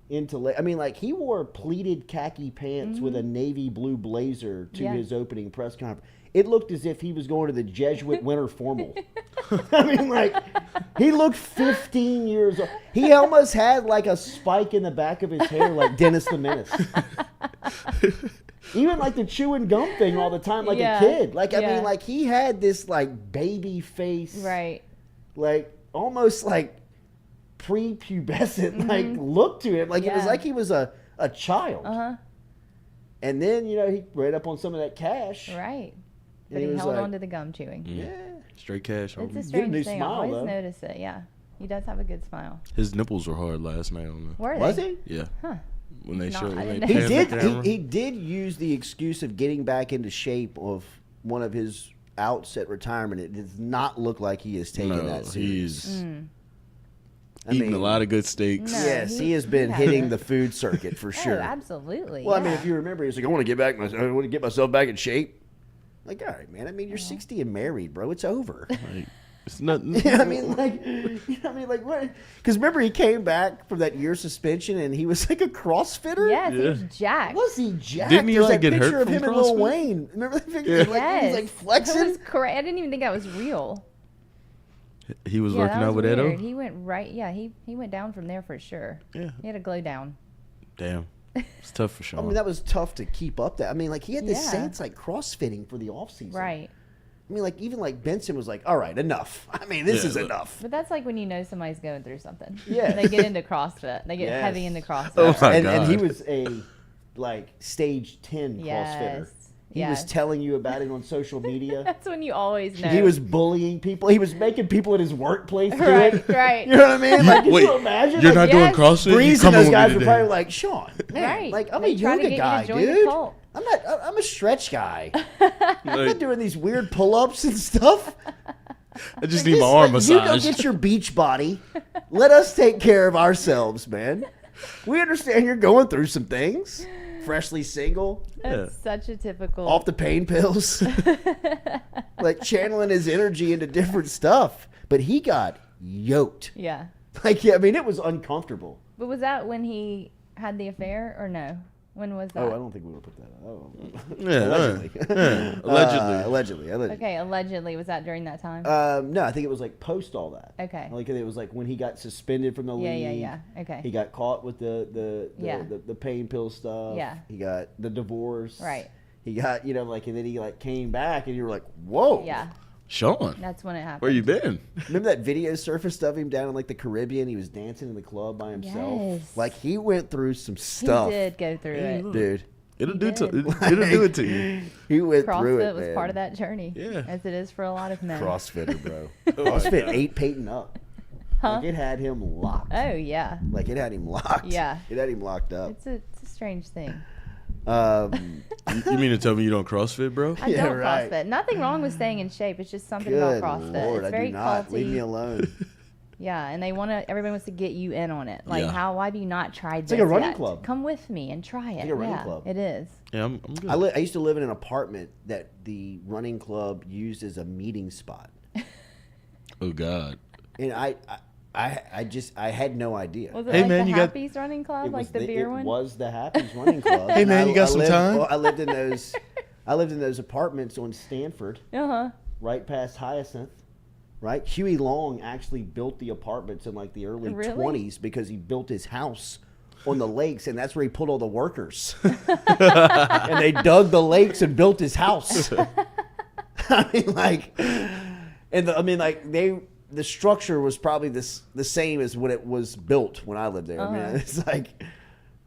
into late, I mean, like he wore pleated khaki pants with a navy blue blazer to Yeah. his opening press conference. It looked as if he was going to the Jesuit winter formal. I mean, like he looked 15 years old. He almost had like a spike in the back of his hair, like Dennis the Menace. Even like the chewing gum thing all the time, like Yeah. a kid. Like I Yeah. mean, like he had this like baby face, right. like almost like prepubescent like look to him. Like it was Yeah. like he was a child. Uh-huh. And then he read up on some of that cash. Right. And But he was held like, on to the gum chewing. Yeah. Straight cash. It's a Get a strange new thing. smile, I always though. notice it. Yeah. He does have a good smile. His nipples were hard last night on Were Was they? he? Yeah. Huh. When they No, showed, I when they didn't He know. panned the did. camera. He did use the excuse of getting back into shape of one of his outs at retirement. It does not look like he is taking No, that serious. he's I eating mean, a lot of good steaks. No. Yes, he has he been hasn't. hitting the food circuit for Oh, sure. absolutely. Well, I mean, yeah. if you remember, he's like, I want to get myself back in shape. Like, all right, man. I mean, you're 60 and married, bro. It's over. Like, it's nothing. You know what I mean? Like, like what? Because remember, he came back from that year suspension, and he was like a CrossFitter. Yes, Yeah. he's Jack. Was he Jack? Didn't he, There's like, that get picture hurt of from him and Lil CrossFit? Wayne? Remember that picture? Yeah. Like, Yes. he was like That flexing. was crazy. I didn't even think that was real. He was Yeah, working that out was with weird. Edo. He went right. Yeah, he went down from there for sure. Yeah. He had a glow down. Damn. It's tough for I Sean. mean, that was tough to keep up. That I mean, like he had the Yeah. Saints like CrossFitting for the offseason. Right. I mean, like even like Benson was like, "All right, enough. I mean, this Yeah, is look. enough." But that's like when you know somebody's going through something. Yeah. They get into CrossFit. They get Yes. heavy into CrossFit. Oh my And he God. was a like stage 10 CrossFitter. Yes. He was Yes. telling you about it on social media. That's when you always know. He was bullying people. He was making people at his workplace do right, it. right. You know what I mean? Like, can Wait, you imagine? you're like, not Yes. doing CrossFit? Breeze You and coming those with guys me were today. probably like, Sean, man, Right. like I'm They a try to yoga get you to guy, join the dude. cult. I'm a stretch guy. I'm Like, not doing these weird pull-ups and stuff. I just Like, need my this- arm like, You go massage. get your beach body. Let us take care of ourselves, man. We understand you're going through some things. Freshly single, That's such a typical. off the pain pills, like channeling his energy into different stuff. But he got yoked. Yeah. Like, yeah, I mean, it was uncomfortable. But was that when he had the affair or no? When was that? Oh, I don't think we would put that. Oh, Yeah, allegedly. yeah, allegedly. Allegedly. Okay, allegedly. Was that during that time? No, I think it was like post all that. Okay. Like it was like when he got suspended from the league. Yeah. Okay. He got caught with Yeah. the pain pill stuff. Yeah. He got the divorce. Right. He got, like, and then he like came back and you were like, whoa. Yeah. Sean, That's when it happened. where you been? Remember that video surfaced of him down in like the Caribbean? He was dancing in the club by himself. Yes. Like he went through some He stuff. did go through it. Dude. It'll He do did. it'll do it to you. He went through CrossFit it, was man. part of that journey. Yeah. As it is for a lot of men. CrossFitter, bro. CrossFit ate Peyton up. Huh? Like it had him locked. Oh, yeah. Like it had him locked. Yeah. It had him locked up. It's a strange thing. You mean to tell me you don't CrossFit, bro? I Yeah, don't right. CrossFit. Nothing wrong with staying in shape. It's just something Good about CrossFit. Lord, It's I very do not. culty. Leave me alone. Yeah, and everybody wants to get you in on it. Like, Yeah. why have you not tried this like a running yet? club. Come with me and try it. like a running Yeah, club. it is. Yeah, I'm good. I used to live in an apartment that the running club used as a meeting spot, Oh God. and I had no idea. Was it Hey, like man, the you got- Happy's Running Club, It like was the beer it one? was the Happy's Running Club. Hey, man, And you got some time? Well, I lived in those. I lived in those apartments on Stanford, Uh-huh. right past Hyacinth. Right, Huey Long actually built the apartments in like the early Really? 20s because he built his house on the lakes, and that's where he put all the workers. And they dug the lakes and built his house. I mean, like, the structure was probably the same as when it was built when I lived there. I mean, it's like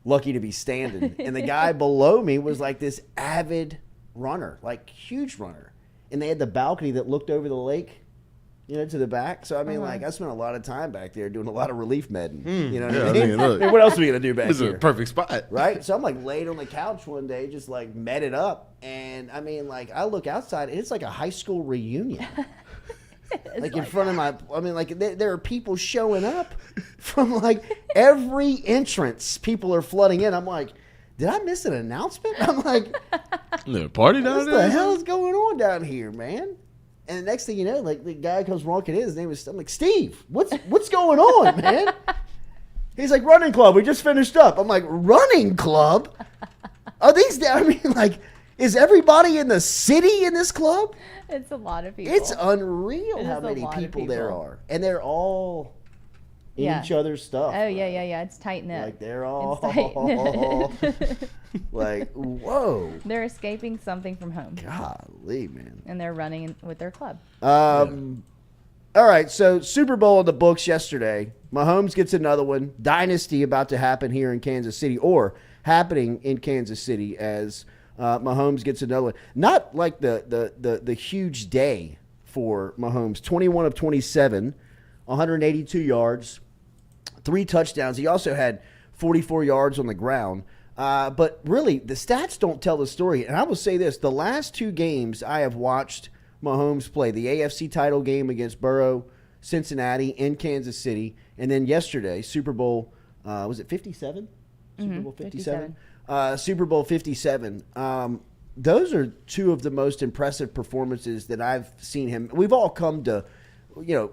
lucky to be standing. And the guy below me was like this avid runner, like huge runner, and they had the balcony that looked over the lake. To the back. So, I mean, like, I spent a lot of time back there doing a lot of relief medding. You know what I mean? look, what else are we going to do back this is here? a perfect spot. Right? So I'm, like, laid on the couch one day, just, like, met it up. And, I mean, like, I look outside, and it's like a high school reunion. Like, in front of my, I mean, like, there are people showing up from, like, every entrance. People are flooding in. I'm like, did I miss an announcement? I'm like, Little party down what there. the hell is going on down here, man? And the next thing you know, like the guy comes walking in. His name is. I'm like, Steve. What's going on, man? He's like, running club. We just finished up. I'm like, running club? Are these? I mean, like, is everybody in the city in this club? It's a lot of people. It's unreal It how is a many lot of people there people. are, and they're all in Yeah. each other's stuff. Oh, yeah. It's tight knit. Like they're all tight-knit. like, whoa, They're escaping something from home, golly, man. and they're running with their club. All right, so Super Bowl in the books yesterday. Mahomes gets another one. Dynasty about to happen here in Kansas City, or happening in Kansas City as Mahomes gets another one. Not like the huge day for Mahomes. 21 of 27, 182 yards, 3 touchdowns. He also had 44 yards on the ground. But really, the stats don't tell the story. And I will say this. The last 2 games I have watched Mahomes play, the AFC title game against Burrow, Cincinnati, in Kansas City, and then yesterday, Super Bowl, was it 57? Super Bowl 57? Super Bowl 57. Those are 2 of the most impressive performances that I've seen him. We've all come to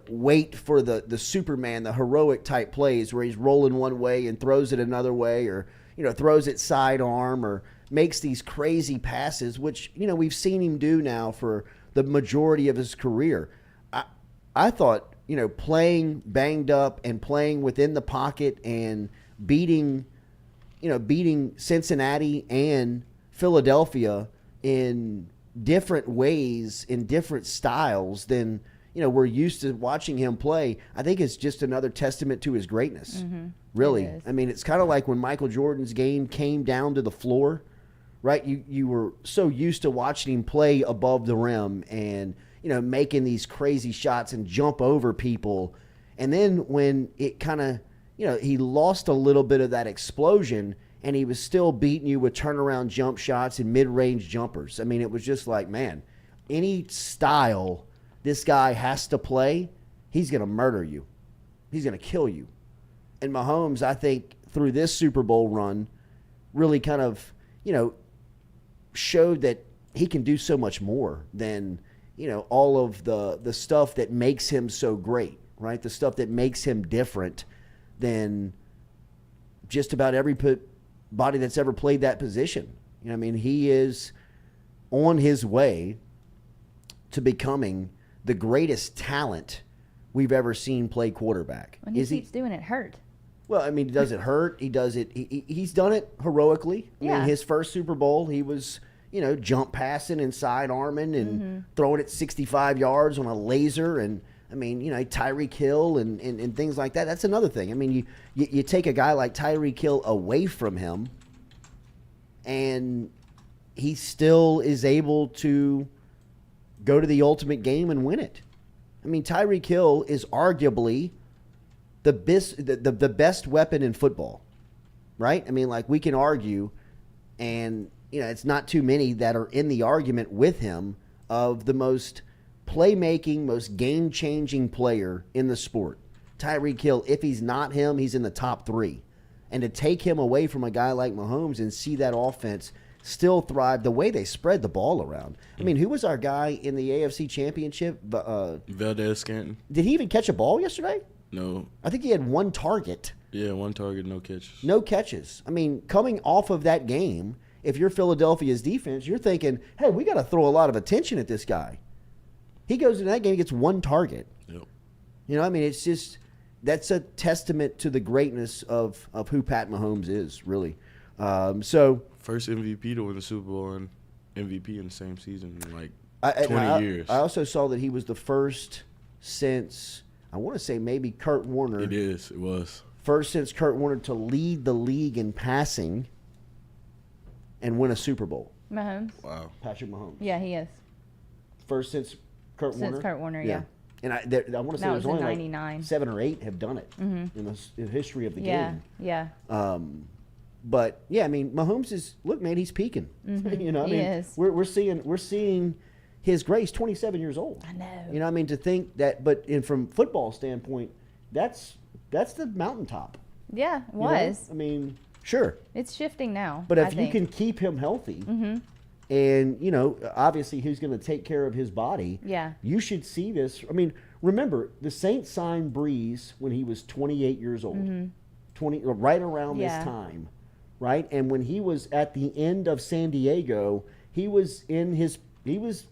wait for the Superman, the heroic type plays where he's rolling one way and throws it another way, or, throws it sidearm, or makes these crazy passes, which, we've seen him do now for the majority of his career. I thought, playing banged up and playing within the pocket and beating Cincinnati and Philadelphia in different ways, in different styles than, we're used to watching him play, I think it's just another testament to his greatness. Really. It is. I mean, it's kind of like when Michael Jordan's game came down to the floor, right? You were so used to watching him play above the rim and, making these crazy shots and jump over people. And then when it kind of, he lost a little bit of that explosion, and he was still beating you with turnaround jump shots and mid-range jumpers. I mean, it was just like, man, any style this guy has to play, he's going to murder you. He's going to kill you. And Mahomes, I think, through this Super Bowl run, really kind of, showed that he can do so much more than, all of the stuff that makes him so great, right? The stuff that makes him different than just about everybody that's ever played that position. I mean, he is on his way to becoming the greatest talent we've ever seen play quarterback. When he keeps doing it, hurt. Well, I mean, does it hurt? He does it. He's done it heroically. I mean, his first Super Bowl, he was, jump passing and sidearming and throwing it 65 yards on a laser. And, I mean, Tyreek Hill and things like that. That's another thing. I mean, you take a guy like Tyreek Hill away from him, and he still is able to go to the ultimate game and win it. I mean, Tyreek Hill is arguably the best weapon in football, right? I mean, like, we can argue, and, it's not too many that are in the argument with him of the most playmaking, most game-changing player in the sport. Tyreek Hill, if he's not him, he's in the top 3. And to take him away from a guy like Mahomes and see that offense still thrive the way they spread the ball around. I mean, who was our guy in the AFC Championship? Valdez-Scantling. Did he even catch a ball yesterday? No. I think he had one target. Yeah, one target, no catches. No catches. I mean, coming off of that game, if you're Philadelphia's defense, you're thinking, hey, we got to throw a lot of attention at this guy. He goes into that game, he gets one target. Yep. I mean, it's just, that's a testament to the greatness of who Pat Mahomes is, really. So first MVP to win the Super Bowl and MVP in the same season in like 20 years. I also saw that he was the first since, I want to say maybe Kurt Warner. It was. First since Kurt Warner to lead the league in passing and win a Super Bowl. Mahomes. Wow. Patrick Mahomes. Yeah, he is. First since Kurt Warner? Since Kurt Warner, yeah. And I want to say That there's was in only 99. like 7 or 8 have done it in the history of the game. Yeah. But yeah, I mean, Mahomes is, look, man, he's peaking. I He mean, is. We're seeing his grace. 27 years old. I know. I mean, to think that, but from football standpoint, that's the mountaintop. Yeah, it was. I mean, sure. It's shifting now. But if I you think. can keep him healthy, and obviously who's going to take care of his body, Yeah. you should see this. I mean, remember the Saints signed Breeze when he was 28 years old, 20 right around this time, right? And when he was at the end of San Diego, he was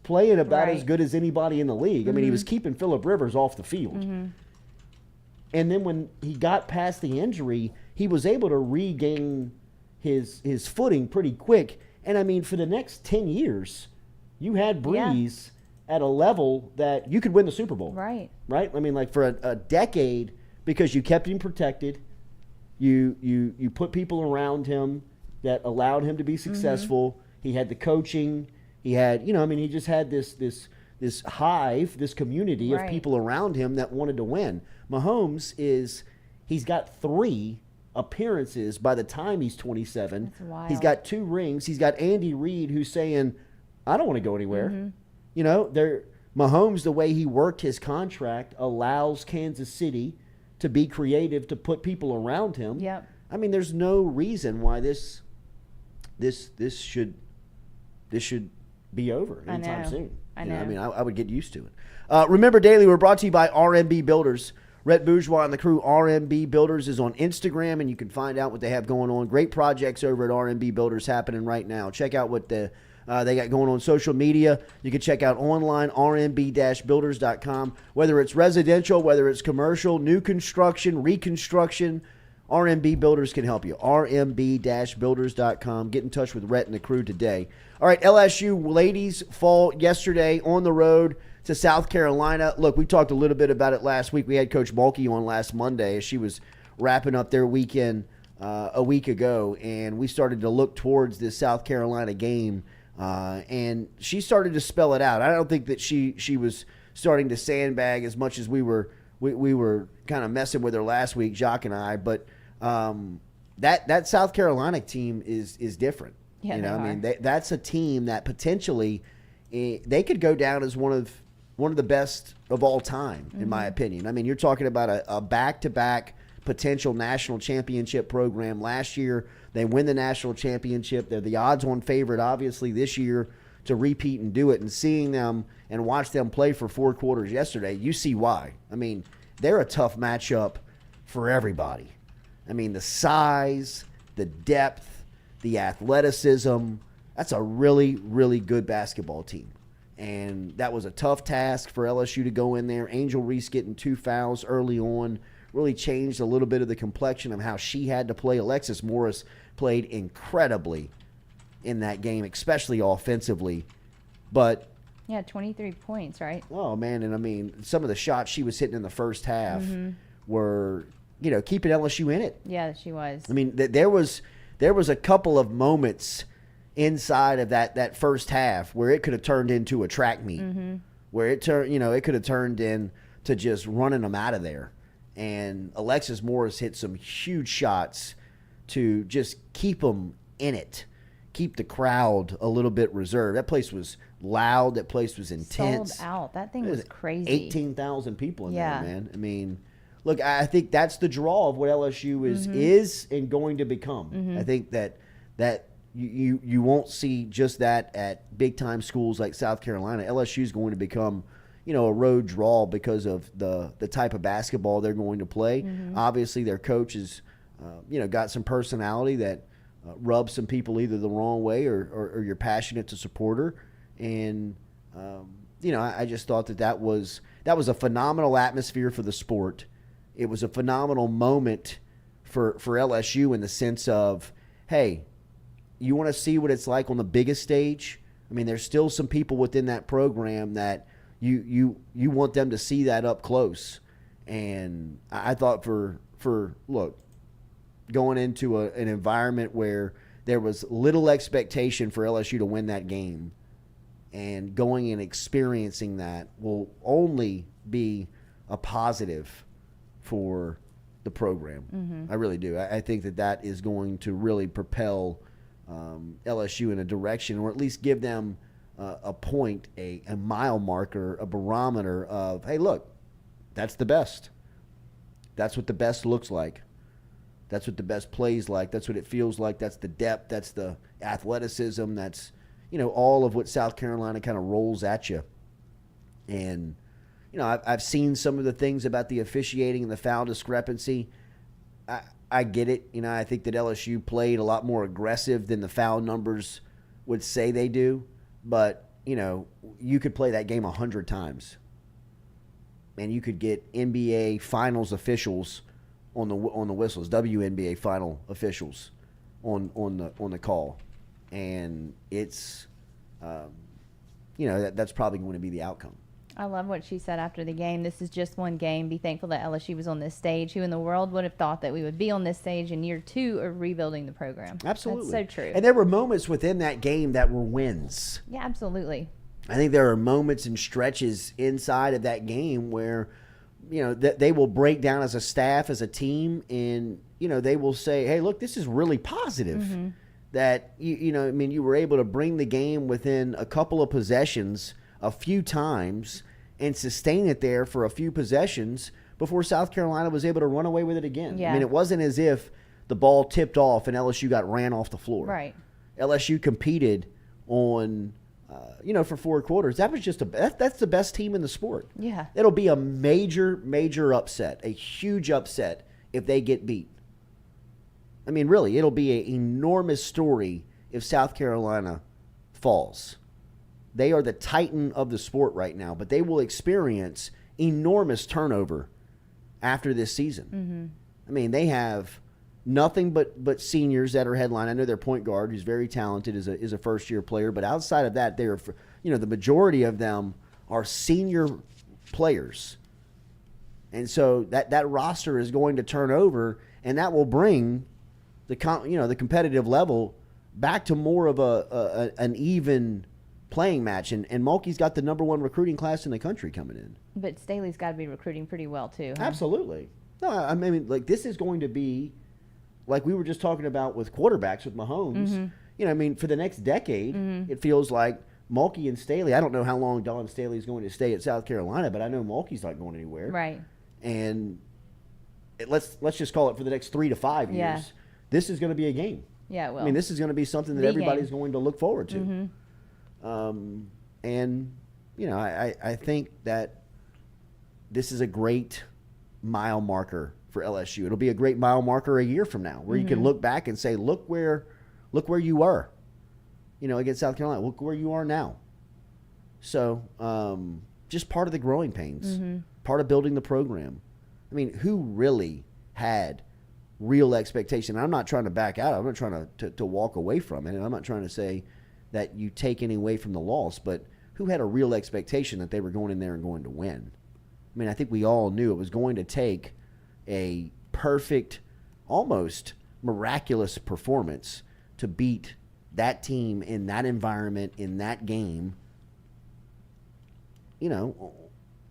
playing about as good as anybody in the league. I mean, he was keeping Phillip Rivers off the field. And then when he got past the injury, he was able to regain his footing pretty quick. And I mean, for the next 10 years, you had Breeze at a level that you could win the Super Bowl. Right. Right? I mean, like for a decade, because you kept him protected, you put people around him that allowed him to be successful. He had the coaching. He had, he just had this hive, this community of people around him that wanted to win. Mahomes he's got 3 appearances by the time he's 27. That's wild. He's got 2 rings. He's got Andy Reid who's saying, I don't want to go anywhere. Mahomes, the way he worked his contract allows Kansas City to be creative, to put people around him. Yep. I mean, there's no reason why this should be over anytime soon. I know. I mean, I would get used to it. Remember, Daily, we're brought to you by RMB Builders. Rhett Bourgeois and the crew. RMB Builders is on Instagram, and you can find out what they have going on. Great projects over at RMB Builders happening right now. Check out what they got going on social media. You can check out online, rmb-builders.com. Whether it's residential, whether it's commercial, new construction, reconstruction, RMB Builders can help you. rmb-builders.com. Get in touch with Rhett and the crew today. All right, LSU ladies fall yesterday on the road to South Carolina. Look, we talked a little bit about it last week. We had Coach Bulkey on last Monday as she was wrapping up their weekend a week ago, and we started to look towards this South Carolina game, and she started to spell it out. I don't think that she was starting to sandbag as much as we were kind of messing with her last week, Jacques and I, but that South Carolina team is different. Yeah, I mean, that's a team that potentially they could go down as one of the best of all time, in my opinion. I mean, you're talking about a back-to-back potential national championship program. Last year, they win the national championship. They're the odds-on favorite, obviously, this year to repeat and do it. And seeing them and watch them play for 4 quarters yesterday, you see why. I mean, they're a tough matchup for everybody. I mean, the size, the depth, the athleticism, that's a really, really good basketball team. And that was a tough task for LSU to go in there. Angel Reese getting 2 fouls early on really changed a little bit of the complexion of how she had to play. Alexis Morris played incredibly in that game, especially offensively. But Yeah, 23 points, right? oh, man, and I mean, some of the shots she was hitting in the first half were, keeping LSU in it. Yeah, she was. I mean, there was a couple of moments inside of that first half where it could have turned into a track meet, where it could have turned into just running them out of there. And Alexis Morris hit some huge shots to just keep them in it, keep the crowd a little bit reserved. That place was loud. That place was intense. Sold out. That thing was crazy. 18,000 people in there, man. I mean, look, I think that's the draw of what LSU is and going to become. I think that you won't see just that at big-time schools like South Carolina. LSU is going to become, a road draw because of the type of basketball they're going to play. Obviously, their coach has, got some personality that rubs some people either the wrong way or you're passionate to support her. And, I just thought that was a phenomenal atmosphere for the sport. It was a phenomenal moment for LSU in the sense of, hey, you want to see what it's like on the biggest stage? I mean, there's still some people within that program that you want them to see that up close. And I thought look, going into an environment where there was little expectation for LSU to win that game and going and experiencing that will only be a positive for the program. I really do. I think that is going to really propel LSU in a direction, or at least give them a point, a mile marker, a barometer of, hey, look, that's the best. That's what the best looks like. That's what the best plays like. That's what it feels like. That's the depth. That's the athleticism. That's, all of what South Carolina kind of rolls at you. And, I've seen some of the things about the officiating and the foul discrepancy. I get it. I think that LSU played a lot more aggressive than the foul numbers would say they do. But, you could play that game 100 times. And you could get NBA Finals officials on the whistles, WNBA final officials on the call. And it's, that's probably going to be the outcome. I love what she said after the game. This is just one game. Be thankful that LSU was on this stage. Who in the world would have thought that we would be on this stage in year 2 of rebuilding the program? Absolutely. That's so true. And there were moments within that game that were wins. Yeah, absolutely. I think there are moments and stretches inside of that game where, that they will break down as a staff, as a team, and, they will say, hey, look, this is really positive. That, you were able to bring the game within a couple of possessions a few times and sustain it there for a few possessions before South Carolina was able to run away with it again. Yeah. I mean, it wasn't as if the ball tipped off and LSU got ran off the floor. Right. LSU competed on, for 4 quarters. That was just that's the best team in the sport. Yeah. It'll be a major upset, a huge upset if they get beat. I mean, really, it'll be an enormous story if South Carolina falls. They are the titan of the sport right now, but they will experience enormous turnover after this season. I mean, they have nothing but seniors that are headline. I know their point guard, who's very talented, is a first-year player, but outside of that, they're the majority of them are senior players, and so that roster is going to turn over, and that will bring the competitive level back to more of an even playing match, and Mulkey's got the #1 recruiting class in the country coming in. But Staley's got to be recruiting pretty well too. Huh? Absolutely. No, I mean, like, this is going to be like we were just talking about with quarterbacks with Mahomes. For the next decade, it feels like Mulkey and Staley. I don't know how long Don Staley is going to stay at South Carolina, but I know Mulkey's not going anywhere. Right. And let's just call it for the next 3 to 5 years. Yeah. This is going to be a game. Yeah, it will. I mean, this is going to be something that everybody's going to look forward to. And, I think that this is a great mile marker for LSU. It'll be a great mile marker a year from now where you can look back and say, look where you were, against South Carolina. Look where you are now. So just part of the growing pains, part of building the program. I mean, who really had real expectation? I'm not trying to back out. I'm not trying to walk away from it. And I'm not trying to say that you take any away from the loss, but who had a real expectation that they were going in there and going to win? I mean, I think we all knew it was going to take a perfect, almost miraculous performance to beat that team in that environment, in that game,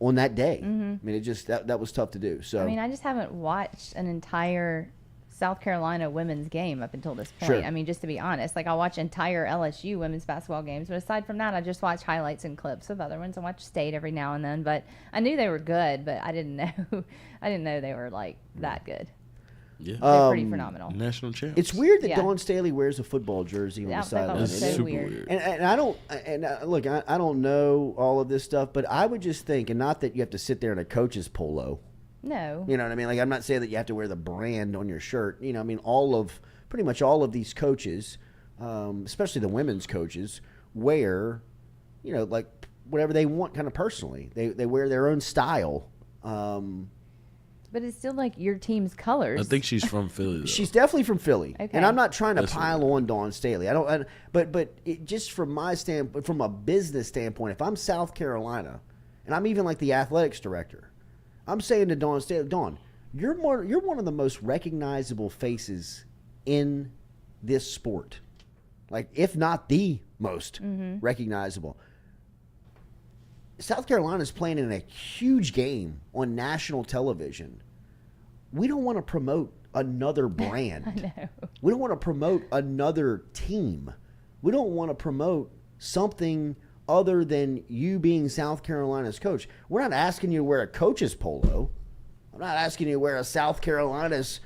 on that day. Mm-hmm. I mean, it just that was tough to do. So I mean, I just haven't watched an entire South Carolina women's game up until this point. Sure. I mean, just to be honest, like I watch entire LSU women's basketball games, but aside from that, I just watch highlights and clips of other ones. I watch State every now and then, but I knew they were good, but I didn't know they were like that good. Yeah. They're pretty phenomenal. National champs. it's weird that Yeah. Dawn Staley wears a football jersey on Yeah, the I thought sideline. was That's so super weird. weird. And I don't look. I don't know all of this stuff, but I would just think, and not that you have to sit there in a coach's polo. No. You know what I mean? Like, I'm not saying that you have to wear the brand on your shirt. I mean, pretty much all of these coaches, especially the women's coaches, wear, like whatever they want, kind of personally. They wear their own style. But it's still like your team's colors. I think she's from Philly, though. She's definitely from Philly, Okay. and I'm not trying to That's pile on Dawn Staley. But it, just from my standpoint, from a business standpoint, if I'm South Carolina, and I'm even like the athletics director, I'm saying to Dawn Staley, Dawn, you're one of the most recognizable faces in this sport, like if not the most recognizable. South Carolina's playing in a huge game on national television. We don't want to promote another brand. I know. We don't want to promote another team. We don't want to promote something other than you being South Carolina's coach. We're not asking you to wear a coach's polo. I'm not asking you to wear a South Carolina's,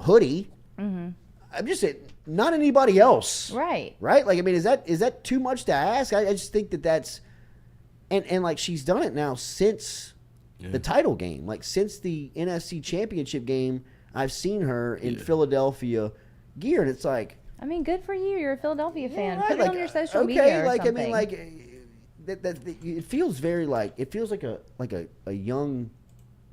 hoodie. Mm-hmm. I'm just saying, not anybody else. Right. Right? Like, I mean, is that too much to ask? I just think that's and like she's done it now since the title game. Like since the NFC Championship game, I've seen her in Philadelphia gear, and it's like, I mean, good for you. You're a Philadelphia fan. right, Put like, it on your social okay, media or like something. I mean, like that it feels very like a young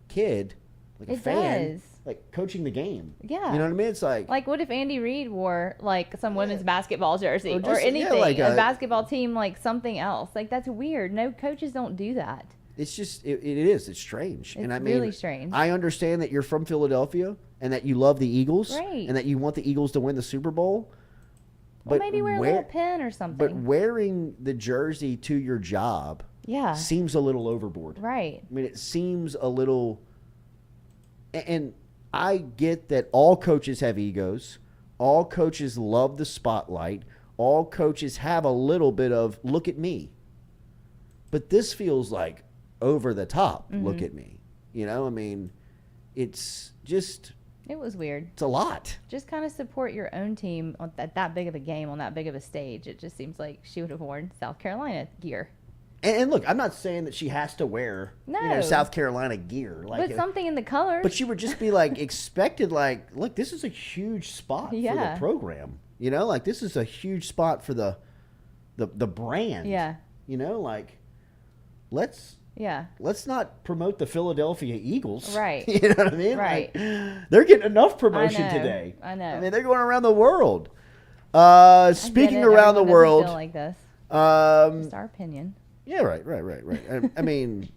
kid, like a It fan, does. like coaching the game. Yeah. You know what I mean? It's like Like, what if Andy Reid wore, like, some women's basketball jersey Or or, just- yeah, anything? like a a- basketball team, like, something else. Like, that's weird. No, coaches don't do that. it's just it is. It's strange. It's and I mean, really strange. I understand that you're from Philadelphia and that you love the Eagles Right. and that you want the Eagles to win the Super Bowl. Well, maybe wear a little pin or something. But wearing the jersey to your job yeah. seems a little overboard. Right. I mean, it seems a little. And I get that all coaches have egos. All coaches love the spotlight. All coaches have a little bit of look at me. But this feels like over the top. Mm-hmm. Look at me. I mean, it's just, It was weird. it's a lot. Just kind of support your own team at that big of a game on that big of a stage. It just seems like she would have worn South Carolina gear. And look, I'm not saying that she has to wear, No. South Carolina gear. Like, But something in the colors. But she would just be like expected, like, look, this is a huge spot for the Yeah. program. Like this is a huge spot for the brand. Yeah. Like let's Yeah. not promote the Philadelphia Eagles. Right. You know what I mean? Right. Like, they're getting enough promotion I know. today. I know. I mean, they're going around the world. I Speaking get it. around the Everyone doesn't world. feel like this. Just our opinion. Yeah, right. I mean,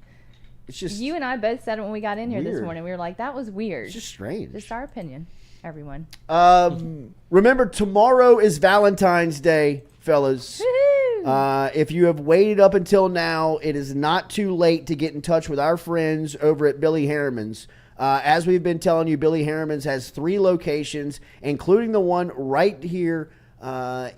it's just You and I both said it when we got in here this Weird. morning. We were like, that was weird. it's just strange. Just our opinion, everyone. Remember, tomorrow is Valentine's Day, fellas. Woohoo! If you have waited up until now, it is not too late to get in touch with our friends over at Billy Harriman's. As we've been telling you, Billy Harriman's has 3 locations, including the one right here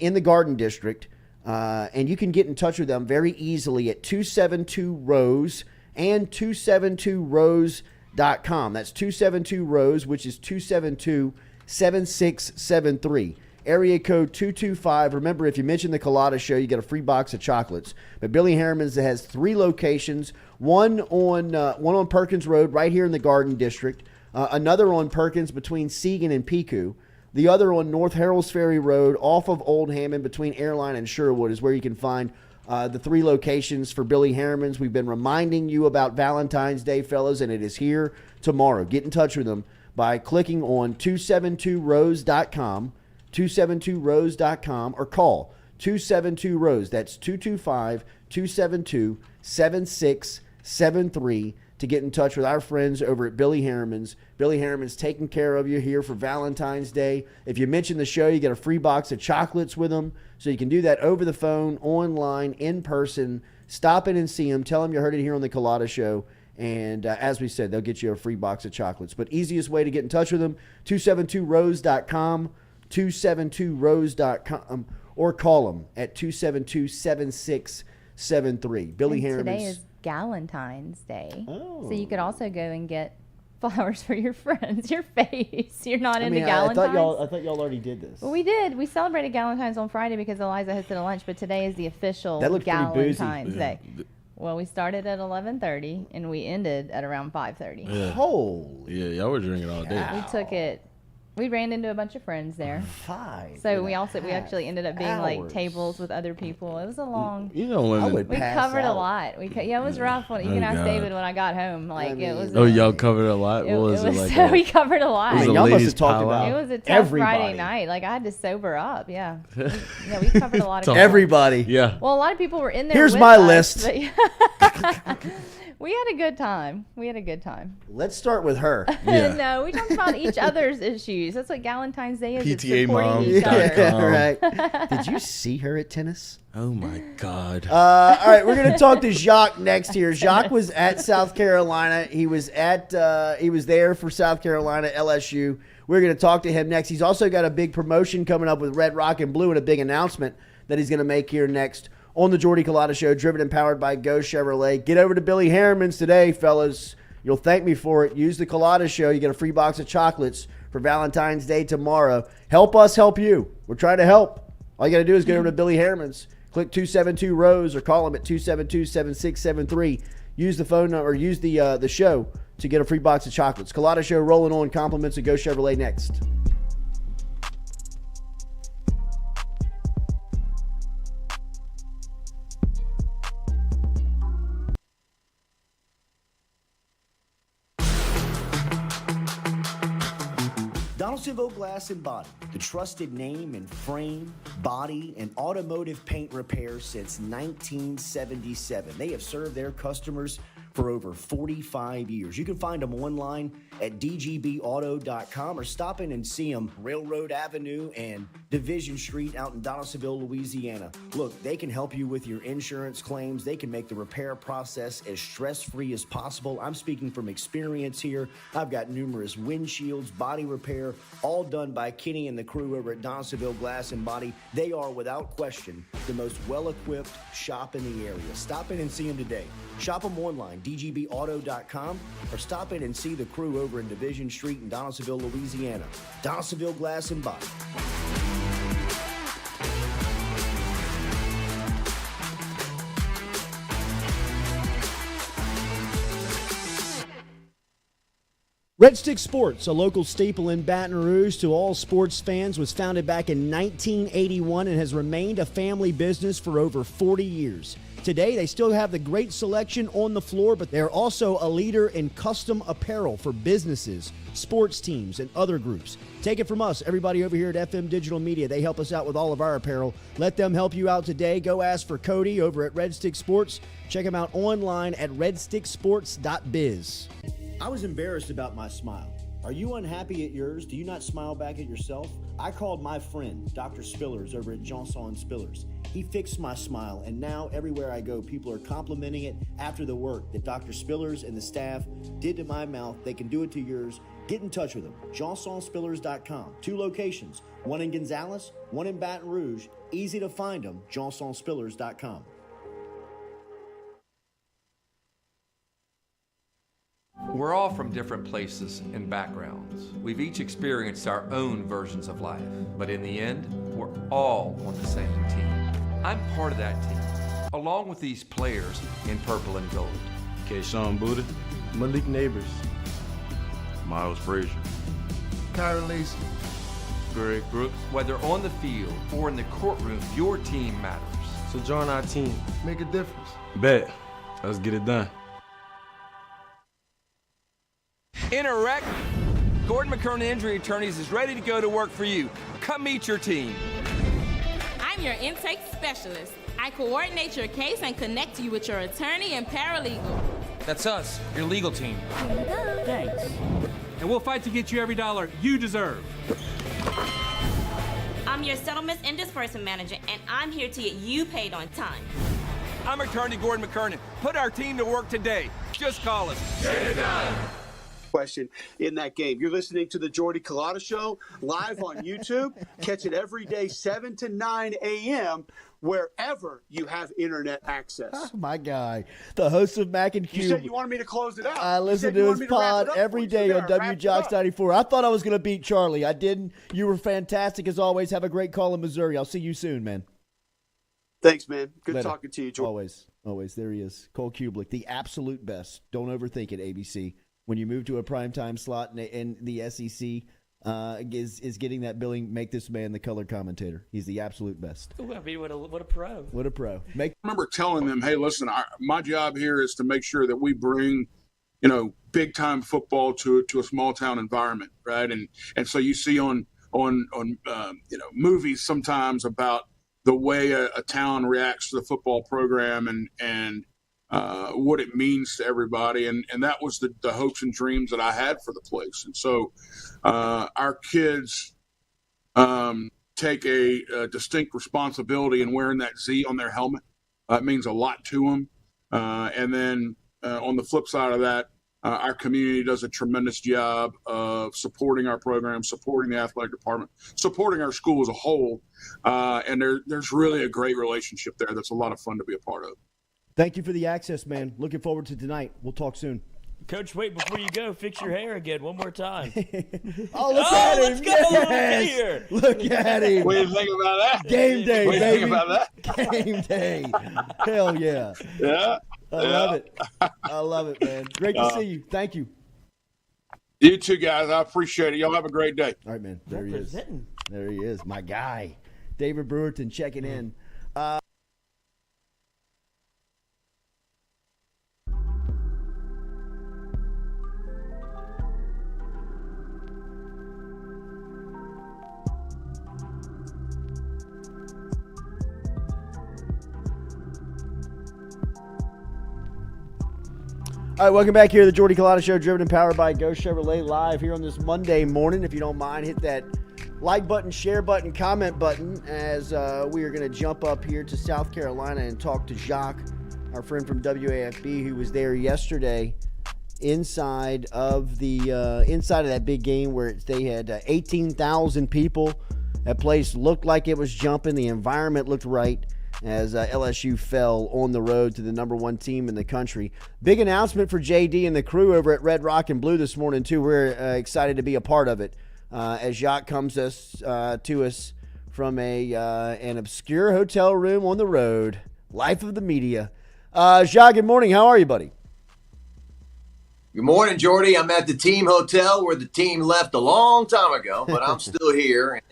in the Garden District. And you can get in touch with them very easily at 272 Rose and 272rose.com. That's 272 Rose, which is 272-7673. Area code 225. Remember, if you mention the Culotta Show, you get a free box of chocolates. But Billy Harriman's has 3 locations. One on Perkins Road, right here in the Garden District. Another on Perkins between Seagan and Picu. The other on North Harrells Ferry Road off of Old Hammond between Airline and Sherwood is where you can find the 3 locations for Billy Harriman's. We've been reminding you about Valentine's Day, fellas, and it is here tomorrow. Get in touch with them by clicking on 272rose.com, 272rose.com, or call 272-ROSE. That's 225-272-7673. to get in touch with our friends over at Billy Harriman's. Billy Harriman's taking care of you here for Valentine's Day. If you mention the show, you get a free box of chocolates with them. So you can do that over the phone, online, in person. Stop in and see them. Tell them you heard it here on the Culotta Show. And as we said, they'll get you a free box of chocolates. But easiest way to get in touch with them, 272rose.com, 272rose.com, or call them at 272-7673. Billy Harriman's. Today is Galentine's Day. Oh. So you could also go and get flowers for your friends, your face. You're not into I Galentine's? thought y'all already did this. Well, we did. We celebrated Galentine's on Friday because Eliza hosted a lunch, but today is the official That looked pretty boozy. Galentine's Day. Well, we started at 11:30 and we ended at around 5:30. Yeah. Holy. Yeah, y'all were drinking all day. We took it. We ran into a bunch of friends there. 5. So we actually ended up being like hours. tables with other people. It was a long. You know, women. would We pass covered a out. lot. Yeah, it was rough. You can ask David when I got home. Like it was. Oh, y'all covered a lot. It What was it was. like? We covered a lot. It was Man, a y'all must ladies' have talked powwow. about It was a tough everybody. Friday night. Like I had to sober up. Yeah. Yeah, we covered a lot of. Everybody. Yeah. Well, a lot of people were in there. Here's with my us, list. but we had a good time. Let's start with her. Yeah. No, we talked about each other's issues. That's what Valentine's Day is. It's PTA supporting moms. each other. Yeah. Right. Did you see her at tennis? Oh my God. All right, we're going to talk to Jacques next here. Jacques was at South Carolina. He was there for South Carolina, LSU. We're going to talk to him next. He's also got a big promotion coming up with Red, Rock, and Blue and a big announcement that he's going to make here next on the Jordy Culotta Show, driven and powered by Go Chevrolet. Get over to Billy Harriman's today, fellas. You'll thank me for it. Use the Culotta Show. You get a free box of chocolates for Valentine's Day tomorrow. Help us help you. We're trying to help. All you got to do is get over to Billy Harriman's. Click 272-ROSE or call them at 272-7673. Use the phone number or use the show to get a free box of chocolates. Culotta Show rolling on. Compliments of Go Chevrolet next. Donaldsonville Glass and Body, the trusted name in frame, body, and automotive paint repair since 1977. They have served their customers for over 45 years. You can find them online at dgbauto.com or stop in and see them Railroad Avenue and Division Street out in Donaldsonville, Louisiana. Look, they can help you with your insurance claims. They can make the repair process as stress-free as possible. I'm speaking from experience here. I've got numerous windshields, body repair, all done by Kenny and the crew over at Donaldsonville Glass and Body. They are, without question, the most well-equipped shop in the area. Stop in and see them today. Shop them online, dgbauto.com, or stop in and see the crew over in Division Street in Donaldsonville, Louisiana. Donaldsonville Glass and Body. Red Stick Sports, a local staple in Baton Rouge to all sports fans, was founded back in 1981 and has remained a family business for over 40 years. Today, they still have the great selection on the floor, but they're also a leader in custom apparel for businesses, sports teams, and other groups. Take it from us, everybody over here at FM Digital Media. They help us out with all of our apparel. Let them help you out today. Go ask for Cody over at Red Stick Sports. Check him out online at redsticksports.biz. I was embarrassed about my smile. Are you unhappy at yours? Do you not smile back at yourself? I called my friend, Dr. Spillers, over at Johnson Spillers. He fixed my smile, and now everywhere I go, people are complimenting it after the work that Dr. Spillers and the staff did to my mouth. They can do it to yours. Get in touch with them. JohnsonSpillers.com. 2 locations, one in Gonzales, one in Baton Rouge. Easy to find them, JohnsonSpillers.com. We're all from different places and backgrounds. We've each experienced our own versions of life, but in the end, we're all on the same team. I'm part of that team, along with these players in purple and gold. Kayshawn Buddha, Malik Neighbors, Miles Frazier, Kyron Lacy, Greg Brooks. Whether on the field or in the courtroom, your team matters. So join our team. Make a difference. Bet. Let's get it done. In a wreck, Gordon McKernan Injury Attorneys is ready to go to work for you. Come meet your team. I'm your intake specialist. I coordinate your case and connect you with your attorney and paralegal. That's us, your legal team. Thanks. And we'll fight to get you every dollar you deserve. I'm your settlements and disbursement manager, and I'm here to get you paid on time. I'm attorney Gordon McKernan. Put our team to work today. Just call us. Get it done. Question in that game. You're listening to the Jordy Culotta Show live on YouTube. Catch it every day, 7 to 9 a.m., wherever you have internet access. Oh, my guy, the host of Mac and Q. You said you wanted me to close it out. I listen to his pod every day on WJocks 94. I thought I was going to beat Charlie. I didn't. You were fantastic as always. Have a great call in Missouri. I'll see you soon, man. Thanks, man. Good Later. talking to you, Jordy. Always. There he is. Cole Kublik, the absolute best. Don't overthink it, ABC. When you move to a primetime slot and the SEC is getting that billing, make this man the color commentator. He's the absolute best. Ooh, I mean, what a pro. What a pro. I remember telling them, hey, listen, my job here is to make sure that we bring, big time football to a small town environment, right? And so you see on movies sometimes about the way a town reacts to the football program and what it means to everybody. And that was the hopes and dreams that I had for the place. And so our kids take a distinct responsibility in wearing that Z on their helmet. It means a lot to them. And then on the flip side of that, our community does a tremendous job of supporting our program, supporting the athletic department, supporting our school as a whole. And there's really a great relationship there that's a lot of fun to be a part of. Thank you for the access, man. Looking forward to tonight. We'll talk soon. Coach, wait, before you go, fix your hair again one more time. Look at him. Let's go. Yes. Look at him. What do you think about that? Game day, what do you baby. think about that? Game day. Hell yeah. Yeah. I love it. I love it, man. Great to see you. Thank you. You too, guys. I appreciate it. Y'all have a great day. All right, man. There he is. There he is. My guy. David Brewerton checking in. All right, welcome back here to the Jordy Culotta Show, driven and powered by Go Chevrolet, live here on this Monday morning. If you don't mind, hit that like button, share button, comment button as we are going to jump up here to South Carolina and talk to Jacques, our friend from WAFB, who was there yesterday inside of that big game where they had 18,000 people. That place looked like it was jumping. The environment looked right as LSU fell on the road to the number one team in the country. Big announcement for JD and the crew over at Red Rock and Blue this morning, too. We're excited to be a part of it as Jacques comes to us from an obscure hotel room on the road. Life of the media. Jacques, good morning. How are you, buddy? Good morning, Jordy. I'm at the team hotel where the team left a long time ago, but I'm still here.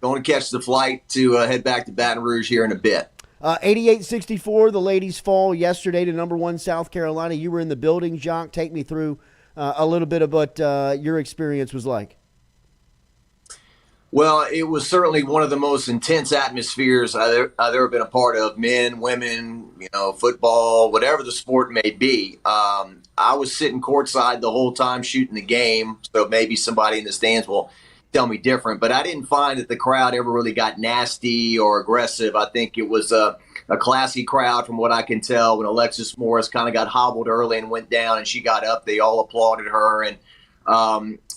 Going to catch the flight to head back to Baton Rouge here in a bit. 88-64, the ladies fall yesterday to number one South Carolina. You were in the building, Jacques. Take me through a little bit of what your experience was like. Well, it was certainly one of the most intense atmospheres I've ever been a part of. Men, women, football, whatever the sport may be. I was sitting courtside the whole time shooting the game, so maybe somebody in the stands will tell me different, but I didn't find that the crowd ever really got nasty or aggressive. I think it was a classy crowd from what I can tell. When Alexis Morris kind of got hobbled early and went down and she got up, they all applauded her.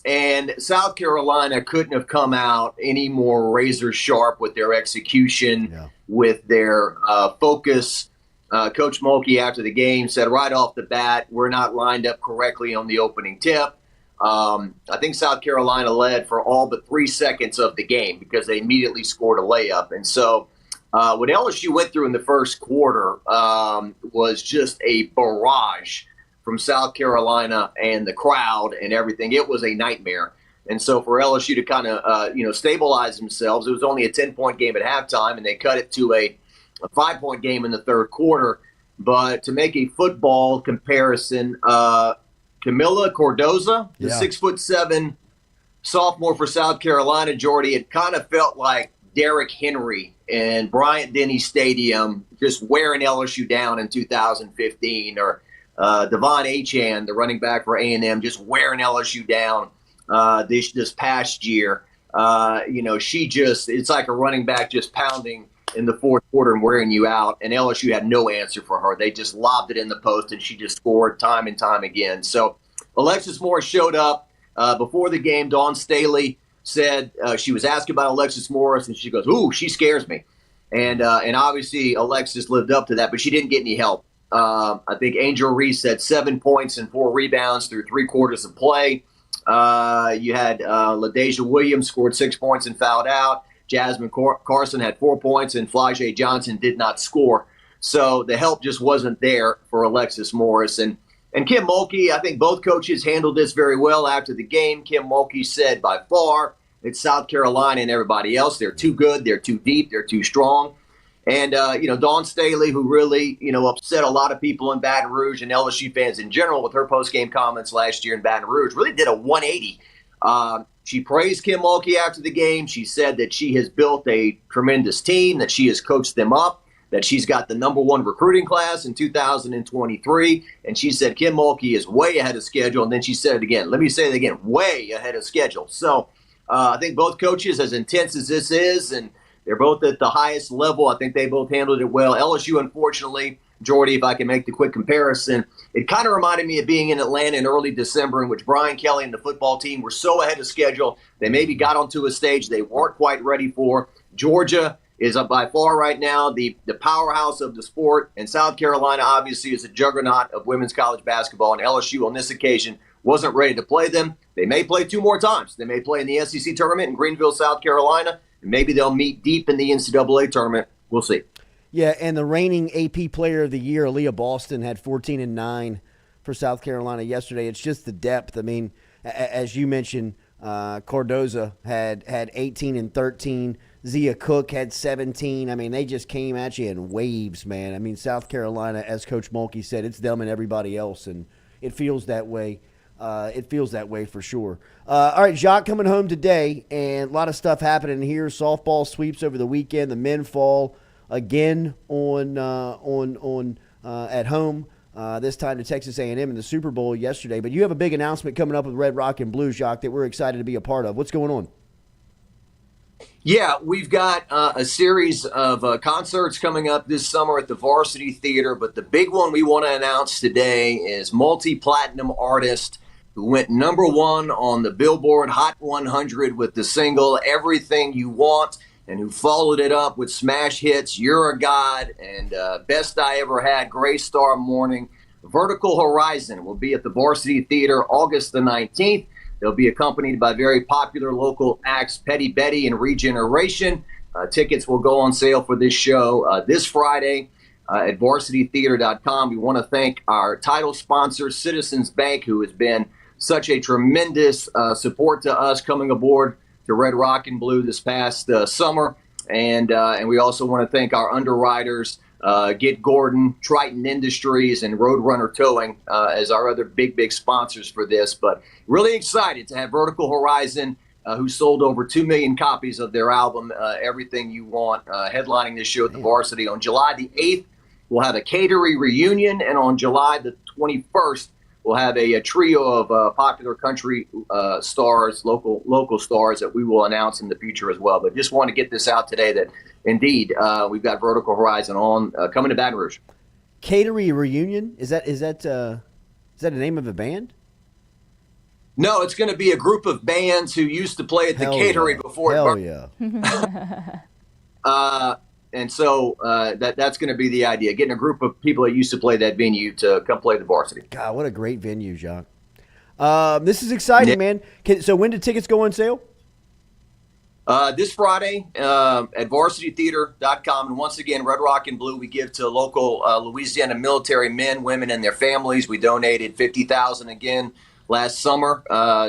And South Carolina couldn't have come out any more razor sharp with their execution, with their focus. Coach Mulkey after the game said right off the bat, we're not lined up correctly on the opening tip. I think South Carolina led for all but 3 seconds of the game because they immediately scored a layup. And so what LSU went through in the first quarter was just a barrage from South Carolina and the crowd and everything. It was a nightmare. And so for LSU to kind of, stabilize themselves, it was only a 10-point game at halftime, and they cut it to a 5-point game in the third quarter. But to make a football comparison, Camila Cordoza, the 6'7" sophomore for South Carolina, Jordy, it kind of felt like Derrick Henry in Bryant-Denny Stadium just wearing LSU down in 2015, or Devon Achane, the running back for A&M, just wearing LSU down this past year. It's like a running back just pounding in the fourth quarter and wearing you out, and LSU had no answer for her. They just lobbed it in the post, and she just scored time and time again. So Alexis Morris showed up before the game. Dawn Staley said she was asked about Alexis Morris, and she goes, "Ooh, she scares me." And obviously Alexis lived up to that, but she didn't get any help. I think Angel Reese had 7 points and 4 rebounds through 3 quarters of play. You had LaDeja Williams scored 6 points and fouled out. Jasmine Carson had 4 points, and Flajay Johnson did not score. So the help just wasn't there for Alexis Morris. And Kim Mulkey, I think both coaches handled this very well after the game. Kim Mulkey said by far it's South Carolina and everybody else. They're too good. They're too deep. They're too strong. And, Dawn Staley, who really, upset a lot of people in Baton Rouge and LSU fans in general with her post-game comments last year in Baton Rouge, really did a 180. She praised Kim Mulkey after the game. She said that she has built a tremendous team, that she has coached them up, that she's got the #1 recruiting class in 2023. And she said Kim Mulkey is way ahead of schedule. And then she said it again. Let me say it again, way ahead of schedule. So I think both coaches, as intense as this is, and they're both at the highest level, I think they both handled it well. LSU, unfortunately, Jordy, if I can make the quick comparison, it kind of reminded me of being in Atlanta in early December, in which Brian Kelly and the football team were so ahead of schedule. They maybe got onto a stage they weren't quite ready for. Georgia is by far right now the powerhouse of the sport, and South Carolina obviously is a juggernaut of women's college basketball, and LSU on this occasion wasn't ready to play them. They may play 2 more times. They may play in the SEC tournament in Greenville, South Carolina, and maybe they'll meet deep in the NCAA tournament. We'll see. Yeah, and the reigning AP Player of the Year, Aaliyah Boston, had 14 and 9 for South Carolina yesterday. It's just the depth. I mean, as you mentioned, Cardoza had 18 and 13. Zia Cook had 17. I mean, they just came at you in waves, man. I mean, South Carolina, as Coach Mulkey said, it's them and everybody else, and it feels that way. It feels that way for sure. All right, Jacques coming home today, and a lot of stuff happening here. Softball sweeps over the weekend. The men fall again at home. This time to Texas A&M in the Super Bowl yesterday. But you have a big announcement coming up with Red Rock and Blue, Jacques, that we're excited to be a part of. What's going on? Yeah, we've got a series of concerts coming up this summer at the Varsity Theater, but the big one we want to announce today is multi-platinum artist who went #1 on the Billboard Hot 100 with the single Everything You Want, and who followed it up with smash hits You're a God and Best I Ever Had, Gray Star Morning. Vertical Horizon will be at the Varsity Theater August the 19th. They'll be accompanied by very popular local acts Petty Betty and Regeneration. Tickets will go on sale for this show this Friday at varsitytheater.com. We want to thank our title sponsor, Citizens Bank, who has been such a tremendous support to us coming aboard to Red Rock and Blue this past summer. And we also want to thank our underwriters, Get Gordon, Triton Industries, and Roadrunner Towing as our other big sponsors for this. But really excited to have Vertical Horizon, who sold over 2 million copies of their album, Everything You Want, headlining this show at the Varsity. On July the 8th, we'll have a catering reunion, and on July the 21st, we'll have a trio of popular country stars, local stars that we will announce in the future as well. But just want to get this out today that indeed we've got Vertical Horizon on coming to Baton Rouge. Catering reunion? Is that the name of a band? No, it's going to be a group of bands who used to play at the catering before. Hell yeah. And so that's going to be the idea, getting a group of people that used to play that venue to come play the Varsity. God, what a great venue, Jacques. This is exciting, man. So when do tickets go on sale? This Friday at varsitytheater.com. And once again, Red Rock and Blue, we give to local Louisiana military men, women, and their families. We donated $50,000 again last summer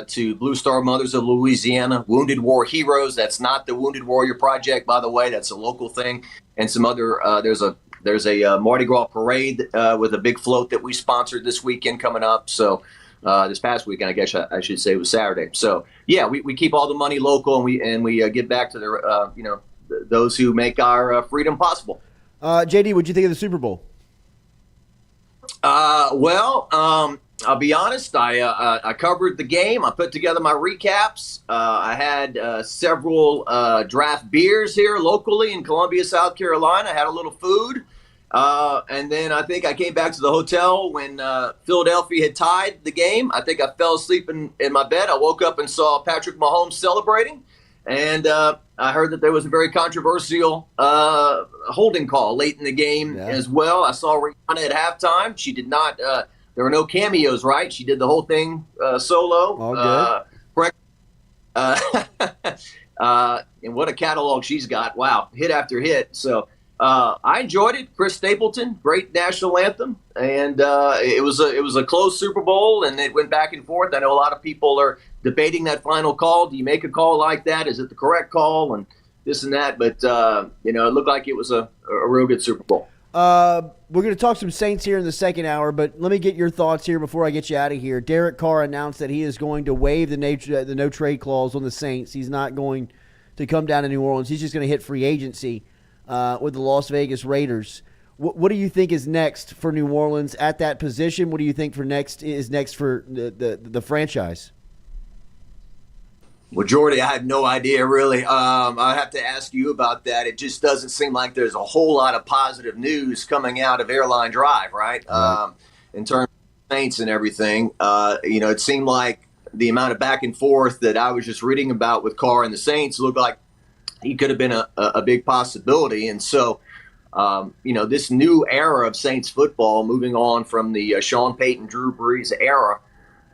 to Blue Star Mothers of Louisiana, Wounded War Heroes. That's not the Wounded Warrior Project, by the way. That's a local thing. And some other, there's a Mardi Gras parade with a big float that we sponsored this weekend coming up. So this past weekend, I guess I should say, it was Saturday. So yeah, we keep all the money local, and we give back to the those who make our freedom possible. JD, what'd you think of the Super Bowl? I'll be honest. I covered the game. I put together my recaps. I had several draft beers here locally in Columbia, South Carolina. I had a little food. And then I think I came back to the hotel when Philadelphia had tied the game. I think I fell asleep in my bed. I woke up and saw Patrick Mahomes celebrating. And I heard that there was a very controversial holding call late in the game as well. I saw Rihanna at halftime. She did not there were no cameos, right? She did the whole thing solo. All good. And what a catalog she's got. Wow, hit after hit. So I enjoyed it. Chris Stapleton, great national anthem. And it was a close Super Bowl, and it went back and forth. I know a lot of people are debating that final call. Do you make a call like that? Is it the correct call? And this and that. But, it looked like it was a real good Super Bowl. We're going to talk some Saints here in the second hour, but let me get your thoughts here before I get you out of here. Derek Carr announced that he is going to waive the no-trade clause on the Saints. He's not going to come down to New Orleans. He's just going to hit free agency with the Las Vegas Raiders. What do you think is next for New Orleans at that position? What do you think is next for the franchise? Well, Jordy, I have no idea, really. I have to ask you about that. It just doesn't seem like there's a whole lot of positive news coming out of Airline Drive, right? In terms of Saints and everything. It seemed like the amount of back and forth that I was just reading about with Carr and the Saints looked like he could have been a big possibility. And so, this new era of Saints football, moving on from the Sean Payton, Drew Brees era,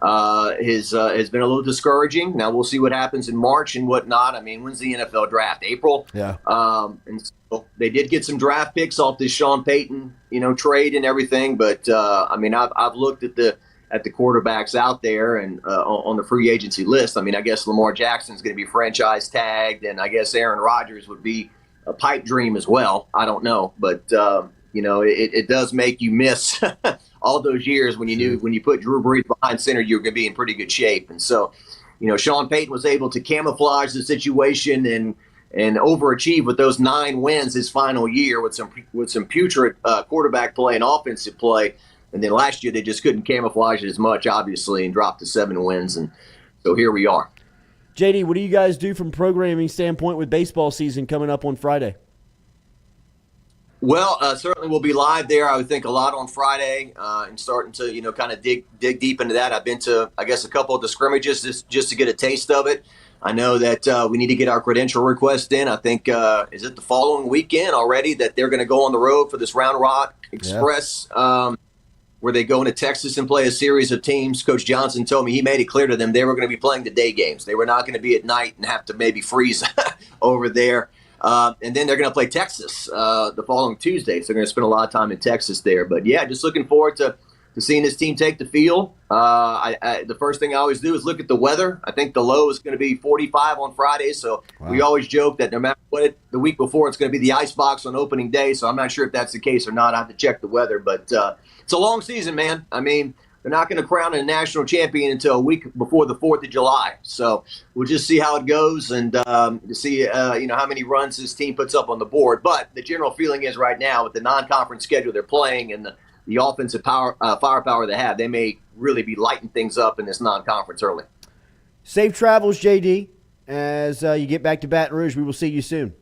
has been a little discouraging. Now we'll see what happens in March and whatnot. I mean, when's the NFL draft? April. Yeah. And so they did get some draft picks off this Sean Payton, trade and everything. But I've looked at the quarterbacks out there and on the free agency list. I mean, I guess Lamar Jackson's going to be franchise tagged, and I guess Aaron Rodgers would be a pipe dream as well. I don't know, but it does make you miss all those years when you knew when you put Drew Brees behind center, you were going to be in pretty good shape. And so, Sean Payton was able to camouflage the situation and overachieve with those 9 wins his final year with some putrid quarterback play and offensive play. And then last year they just couldn't camouflage it as much, obviously, and dropped to 7 wins. And so here we are. JD, what do you guys do from programming standpoint with baseball season coming up on Friday? Well, certainly we'll be live there. I would think a lot on Friday and starting to, kind of dig deep into that. I've been to, I guess, a couple of the scrimmages just to get a taste of it. I know that we need to get our credential request in. I think, is it the following weekend already that they're going to go on the road for this Round Rock Express where they go into Texas and play a series of teams. Coach Johnson told me he made it clear to them they were going to be playing the day games. They were not going to be at night and have to maybe freeze over there. And then they're going to play Texas the following Tuesday. So they're going to spend a lot of time in Texas there. But, yeah, just looking forward to seeing this team take the field. The first thing I always do is look at the weather. I think the low is going to be 45 on Friday. So we always joke that no matter what the week before, it's going to be the icebox on opening day. So I'm not sure if that's the case or not. I have to check the weather. But it's a long season, man. I mean, they're not going to crown a national champion until a week before the 4th of July. So we'll just see how it goes and to see, how many runs this team puts up on the board. But the general feeling is right now with the non-conference schedule they're playing and the offensive firepower they have, they may really be lighting things up in this non-conference early. Safe travels, JD, as you get back to Baton Rouge. We will see you soon.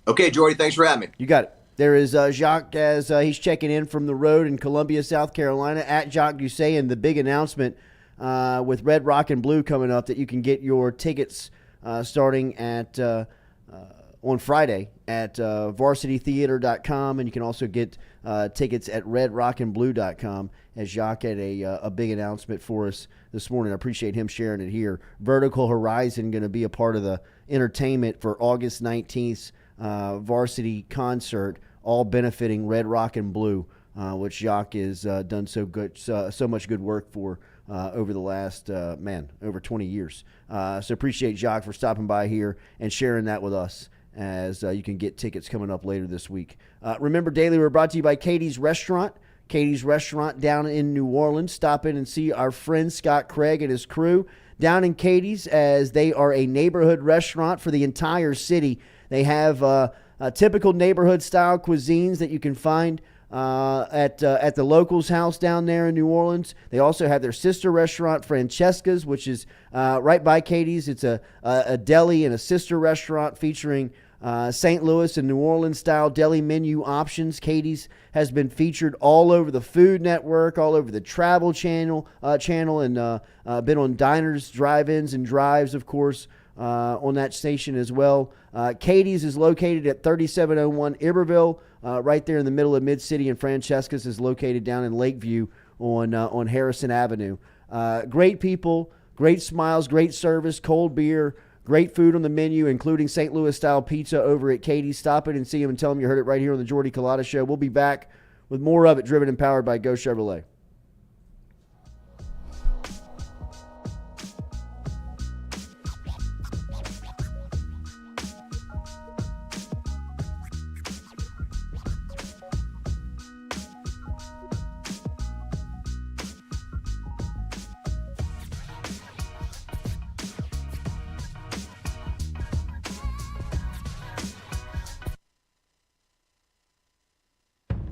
Okay, Jordy, thanks for having me. You got it. There is Jacques as he's checking in from the road in Columbia, South Carolina, at Jacques Doucet, and the big announcement with Red, Rock, and Blue coming up that you can get your tickets starting at on Friday at varsitytheater.com, and you can also get tickets at redrockandblue.com, as Jacques had a big announcement for us this morning. I appreciate him sharing it here. Vertical Horizon going to be a part of the entertainment for August 19th's varsity concert, all benefiting Red, Rock, and Blue, which Jacques has done so much good work for over the last, over 20 years. So appreciate Jacques for stopping by here and sharing that with us, as you can get tickets coming up later this week. Remember, Daily, we're brought to you by Katie's Restaurant. Katie's Restaurant down in New Orleans. Stop in and see our friend Scott Craig and his crew down in Katie's, as they are a neighborhood restaurant for the entire city. They have typical neighborhood-style cuisines that you can find at the Locals House down there in New Orleans. They also have their sister restaurant, Francesca's, which is right by Katie's. It's a deli and a sister restaurant featuring St. Louis and New Orleans style deli menu options. Katie's has been featured all over the Food Network, all over the Travel Channel, and been on diners, drive-ins, and drives, of course, on that station as well. Katie's is located at 3701 Iberville, right there in the middle of Mid-City, and Francesca's is located down in Lakeview on Harrison Avenue. Great people, great smiles, great service, cold beer, great food on the menu, including St. Louis-style pizza over at Katie's. Stop it and see them and tell them you heard it right here on the Jordy Culotta Show. We'll be back with more of it, driven and powered by Go Chevrolet.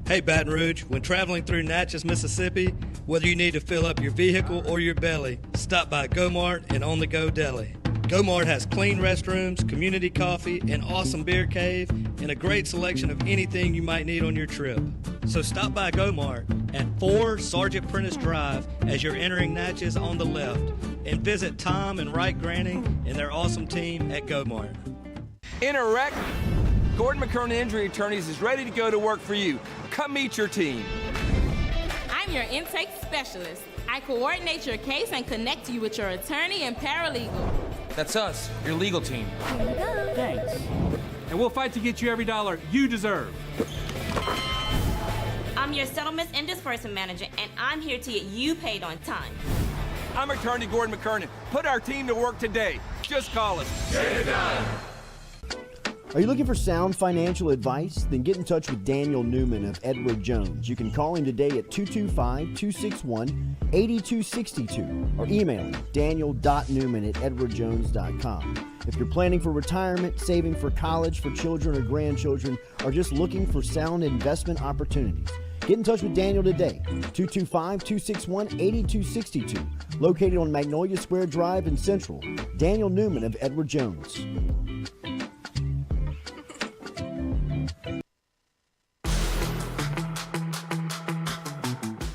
Hey Baton Rouge, when traveling through Natchez, Mississippi, whether you need to fill up your vehicle or your belly, stop by Go-Mart and On The Go Deli. Go-Mart has clean restrooms, community coffee, an awesome beer cave, and a great selection of anything you might need on your trip. So stop by Go-Mart at 4 Sergeant Prentice Drive as you're entering Natchez on the left, and visit Tom and Wright Granning and their awesome team at Go-Mart. In a wreck, Gordon McKernan Injury Attorneys is ready to go to work for you. Come meet your team. I'm your intake specialist. I coordinate your case and connect you with your attorney and paralegal. That's us, your legal team. Thanks. And we'll fight to get you every dollar you deserve. I'm your settlements and disbursement manager, and I'm here to get you paid on time. I'm attorney Gordon McKernan. Put our team to work today. Just call us. Get it done. Are you looking for sound financial advice? Then get in touch with Daniel Newman of Edward Jones. You can call him today at 225-261-8262 or email him daniel.newman@edwardjones.com. If you're planning for retirement, saving for college, for children or grandchildren, or just looking for sound investment opportunities, get in touch with Daniel today, 225-261-8262, located on Magnolia Square Drive in Central. Daniel Newman of Edward Jones.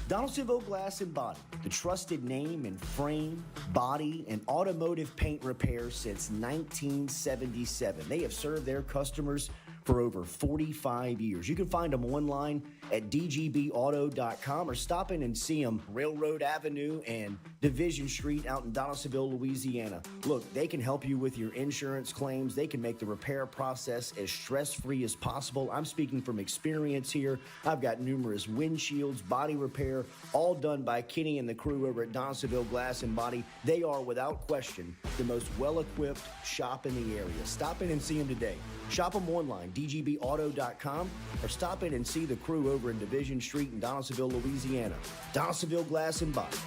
Donaldsonville Glass and Body, the trusted name in frame, body, and automotive paint repair since 1977. They have served their customers for over 45 years. You can find them online at dgbauto.com or stop in and see them Railroad Avenue and Division Street out in Donaldsonville, Louisiana. Look, they can help you with your insurance claims. They can make the repair process as stress-free as possible. I'm speaking from experience here. I've got numerous windshields, body repair, all done by Kenny and the crew over at Donaldsonville Glass and Body. They are, without question, the most well-equipped shop in the area. Stop in and see them today. Shop them online, dgbauto.com, or stop in and see the crew over in Division Street in Donaldsonville, Louisiana. Donaldsonville Glass and Body.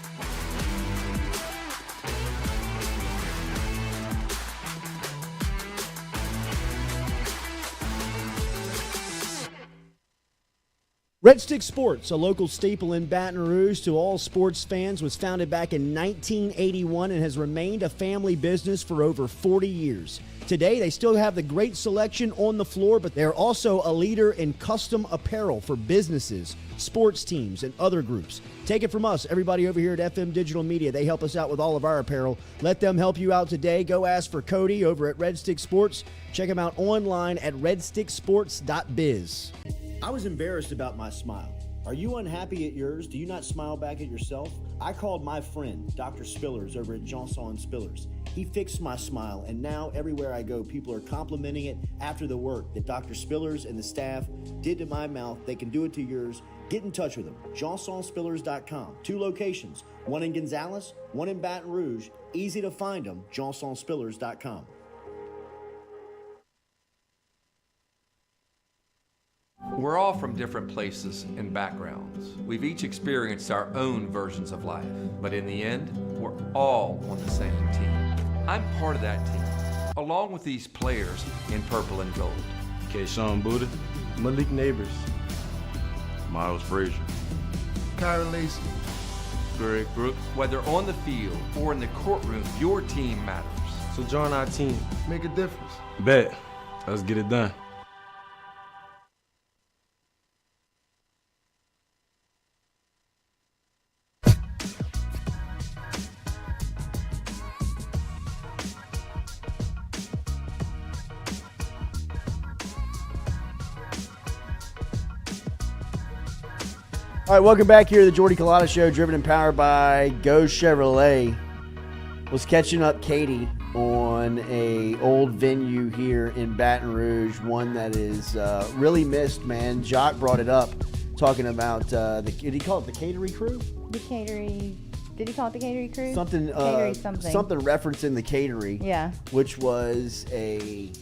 Red Stick Sports, a local staple in Baton Rouge to all sports fans, was founded back in 1981 and has remained a family business for over 40 years. Today, they still have the great selection on the floor, but they're also a leader in custom apparel for businesses, sports teams, and other groups. Take it from us, everybody over here at FM Digital Media. They help us out with all of our apparel. Let them help you out today. Go ask for Cody over at Red Stick Sports. Check him out online at redsticksports.biz. I was embarrassed about my smile. Are you unhappy at yours? Do you not smile back at yourself? I called my friend, Dr. Spillers, over at Johnson Spillers. He fixed my smile, and now everywhere I go, people are complimenting it after the work that Dr. Spillers and the staff did to my mouth. They can do it to yours. Get in touch with them. JohnsonSpillers.com. 2 locations, one in Gonzales, one in Baton Rouge. Easy to find them, JohnsonSpillers.com. We're all from different places and backgrounds. We've each experienced our own versions of life, but in the end, we're all on the same team. I'm part of that team, along with these players in purple and gold. Kayshawn Buddha, Malik Neighbors, Miles Frazier. Kyron Lacey. Greg Brooks. Whether on the field or in the courtroom, your team matters. So join our team. Make a difference. Bet. Let's get it done. All right, welcome back here to the Jordy Culotta Show, driven and powered by Go Chevrolet. Was catching up Katie on a old venue here in Baton Rouge, one that is really missed, man. Jacques brought it up, talking about, did he call it the Catering Crew? The catering. Did he call it the catering crew? Something, something referencing the Catering. Yeah. Which was a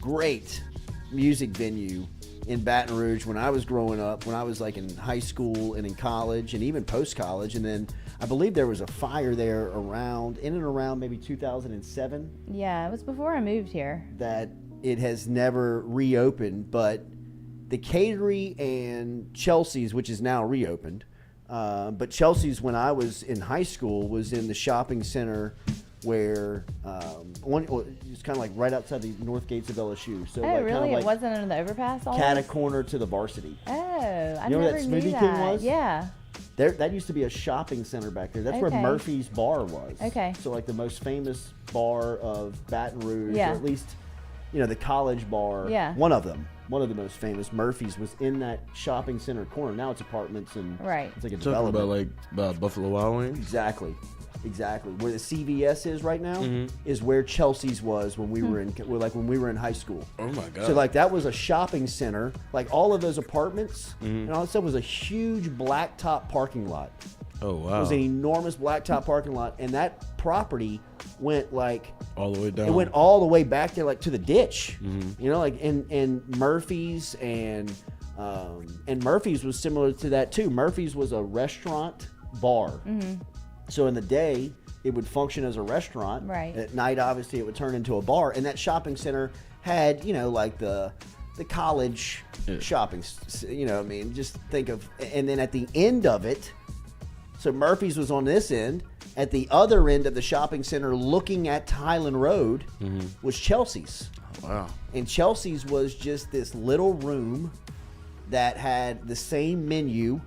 great music venue in Baton Rouge when I was growing up, when I was like in high school and in college and even post-college. And then I believe there was a fire there in and around maybe 2007. Yeah, it was before I moved here. That it has never reopened, but the Catering and Chelsea's, which is now reopened, but Chelsea's when I was in high school was in the shopping center where it's kind of like right outside the north gates of LSU. So oh, like, really? kind of like it wasn't under the overpass always? Cat a corner to the Varsity. Oh, I you know never where that knew Smoothie that. King was? Yeah. That used to be a shopping center back there. That's where Okay. Murphy's Bar was. Okay. So like the most famous bar of Baton Rouge, Yeah. or at least, the college bar. Yeah. One of them. One of the most famous. Murphy's was in that shopping center corner. Now it's apartments and Right. it's like a Talking development. about Buffalo Wild Wings? Exactly. Where the CVS is right now is where Chelsea's was when we were in high school. Oh my God. So like that was a shopping center. Like all of those apartments and all that stuff was a huge blacktop parking lot. Oh wow. It was an enormous blacktop parking lot, and that property went like all the way down. It went all the way back there, like to the ditch. And Murphy's and Murphy's was similar to that too. Murphy's was a restaurant bar. So in the day, it would function as a restaurant. Right. At night, obviously, it would turn into a bar. And that shopping center had, like the college shopping. Just think of, and then at the end of it, so Murphy's was on this end. At the other end of the shopping center, looking at Highland Road, was Chelsea's. Oh, wow. And Chelsea's was just this little room that had the same menu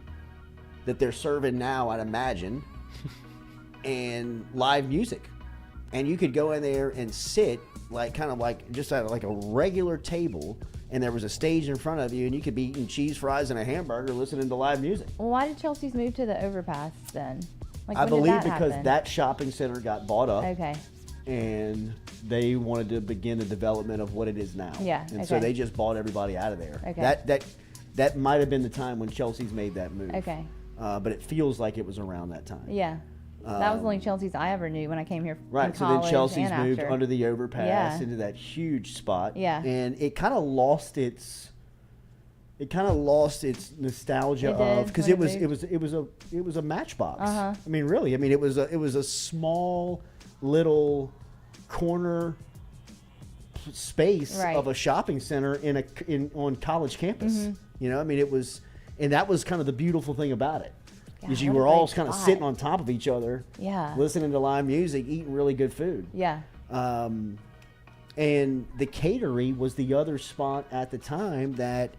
that they're serving now, I'd imagine, and live music. And you could go in there and sit just at like a regular table, and there was a stage in front of you, and you could be eating cheese fries and a hamburger listening to live music. Well, why did Chelsea's move to the overpass then? Like, I when did believe that because happen? that shopping center got bought up. Okay. And they wanted to begin the development of what it is now. Yeah. And so they just bought everybody out of there. Okay. That might have been the time when Chelsea's made that move. Okay. But it feels like it was around that time. Yeah. That was the only Chelsea's I ever knew when I came here Right. from So college then Chelsea's and moved after. under the overpass Yeah. into that huge spot. Yeah. And it kind of lost its nostalgia of, because it was a Matchbox. I mean, really, it was a small little corner space of a shopping center on college campus. It was, and that was kind of the beautiful thing about it. Because you what a were all great kind of spot. sitting on top of each other, listening to live music, eating really good food. Yeah. And the Catering was the other spot at the time that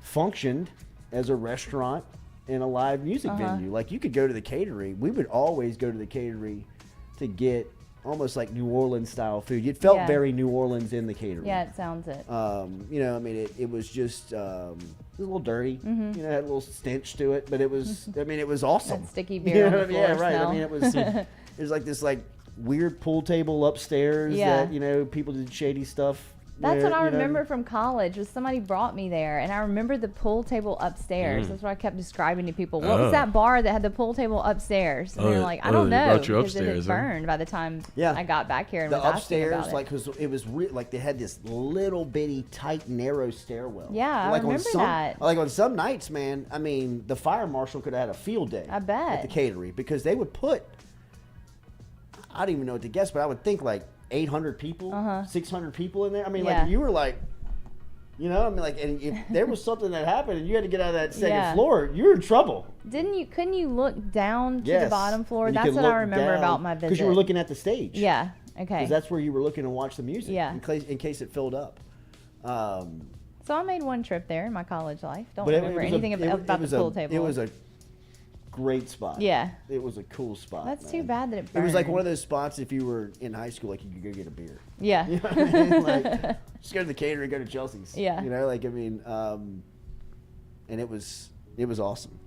functioned as a restaurant and a live music venue. Like, you could go to the Catering. We would always go to the Catering to get almost like New Orleans style food. It felt very New Orleans in the Catering. Yeah, it sounds it. It was just, it was a little dirty. It had a little stench to it, but it was, it was awesome. That sticky beer on the floor Yeah, right. smell. It was like this weird pool table upstairs that, people did shady stuff. That's what I remember from college, was somebody brought me there, and I remember the pool table upstairs. That's what I kept describing to people. What was that bar that had the pool table upstairs? And they're like, I don't know, because it had burned by the time I got back here and was asking about it. Because it was they had this little bitty, tight, narrow stairwell. Yeah, I remember that. Like on some nights, man, the fire marshal could have had a field day. I bet. At the Catering, because they would put, I don't even know what to guess, but I would think 800 people, 600 people in there. You were You know, I mean, like, and if there was something that happened and you had to get out of that second floor, you're in trouble. Couldn't you look down to the bottom floor? And that's what I remember about my visit. Because you were looking at the stage. Yeah. Okay. Because that's where you were looking to watch the music. Yeah. In case it filled up. So I made one trip there in my college life. Don't But remember anything about the pool table. It was a great spot. Yeah. It was a cool spot. That's too bad that it burned. It was like one of those spots if you were in high school, like you could go get a beer. Yeah. You know what I mean? Like, just go to the catering, go to Chelsea's. Yeah. You know, like, I mean, and it was awesome.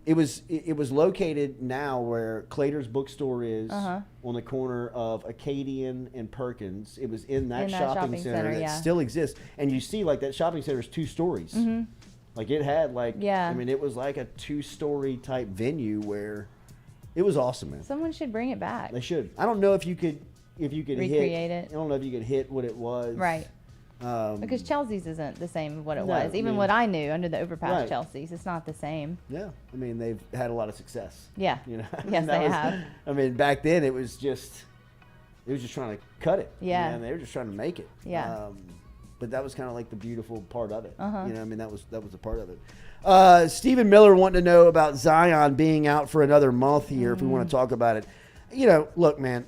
It was located now where Claytor's bookstore is on the corner of Acadian and Perkins. It was in that shopping center that still exists. And you see, like, that shopping center is 2 stories. Mm-hmm. Like, it had, like, I mean, it was like a 2-story type venue where it was awesome, man. Someone should bring it back. They should. I don't know if you could recreate it. I don't know if you could hit what it was. Right. Because Chelsea's isn't the same as what it was. Even what I knew under the overpass Chelsea's, it's not the same. Yeah. I mean, they've had a lot of success. Yeah. You know. Yes, they have. I mean, back then it was just trying to cut it. Yeah. And they were just trying to make it. Yeah. But that was kind of like the beautiful part of it. Uh-huh. You know, I mean, that was a part of it. Stephen Miller wanted to know about Zion being out for another month here, if we want to talk about it. You know, look, man,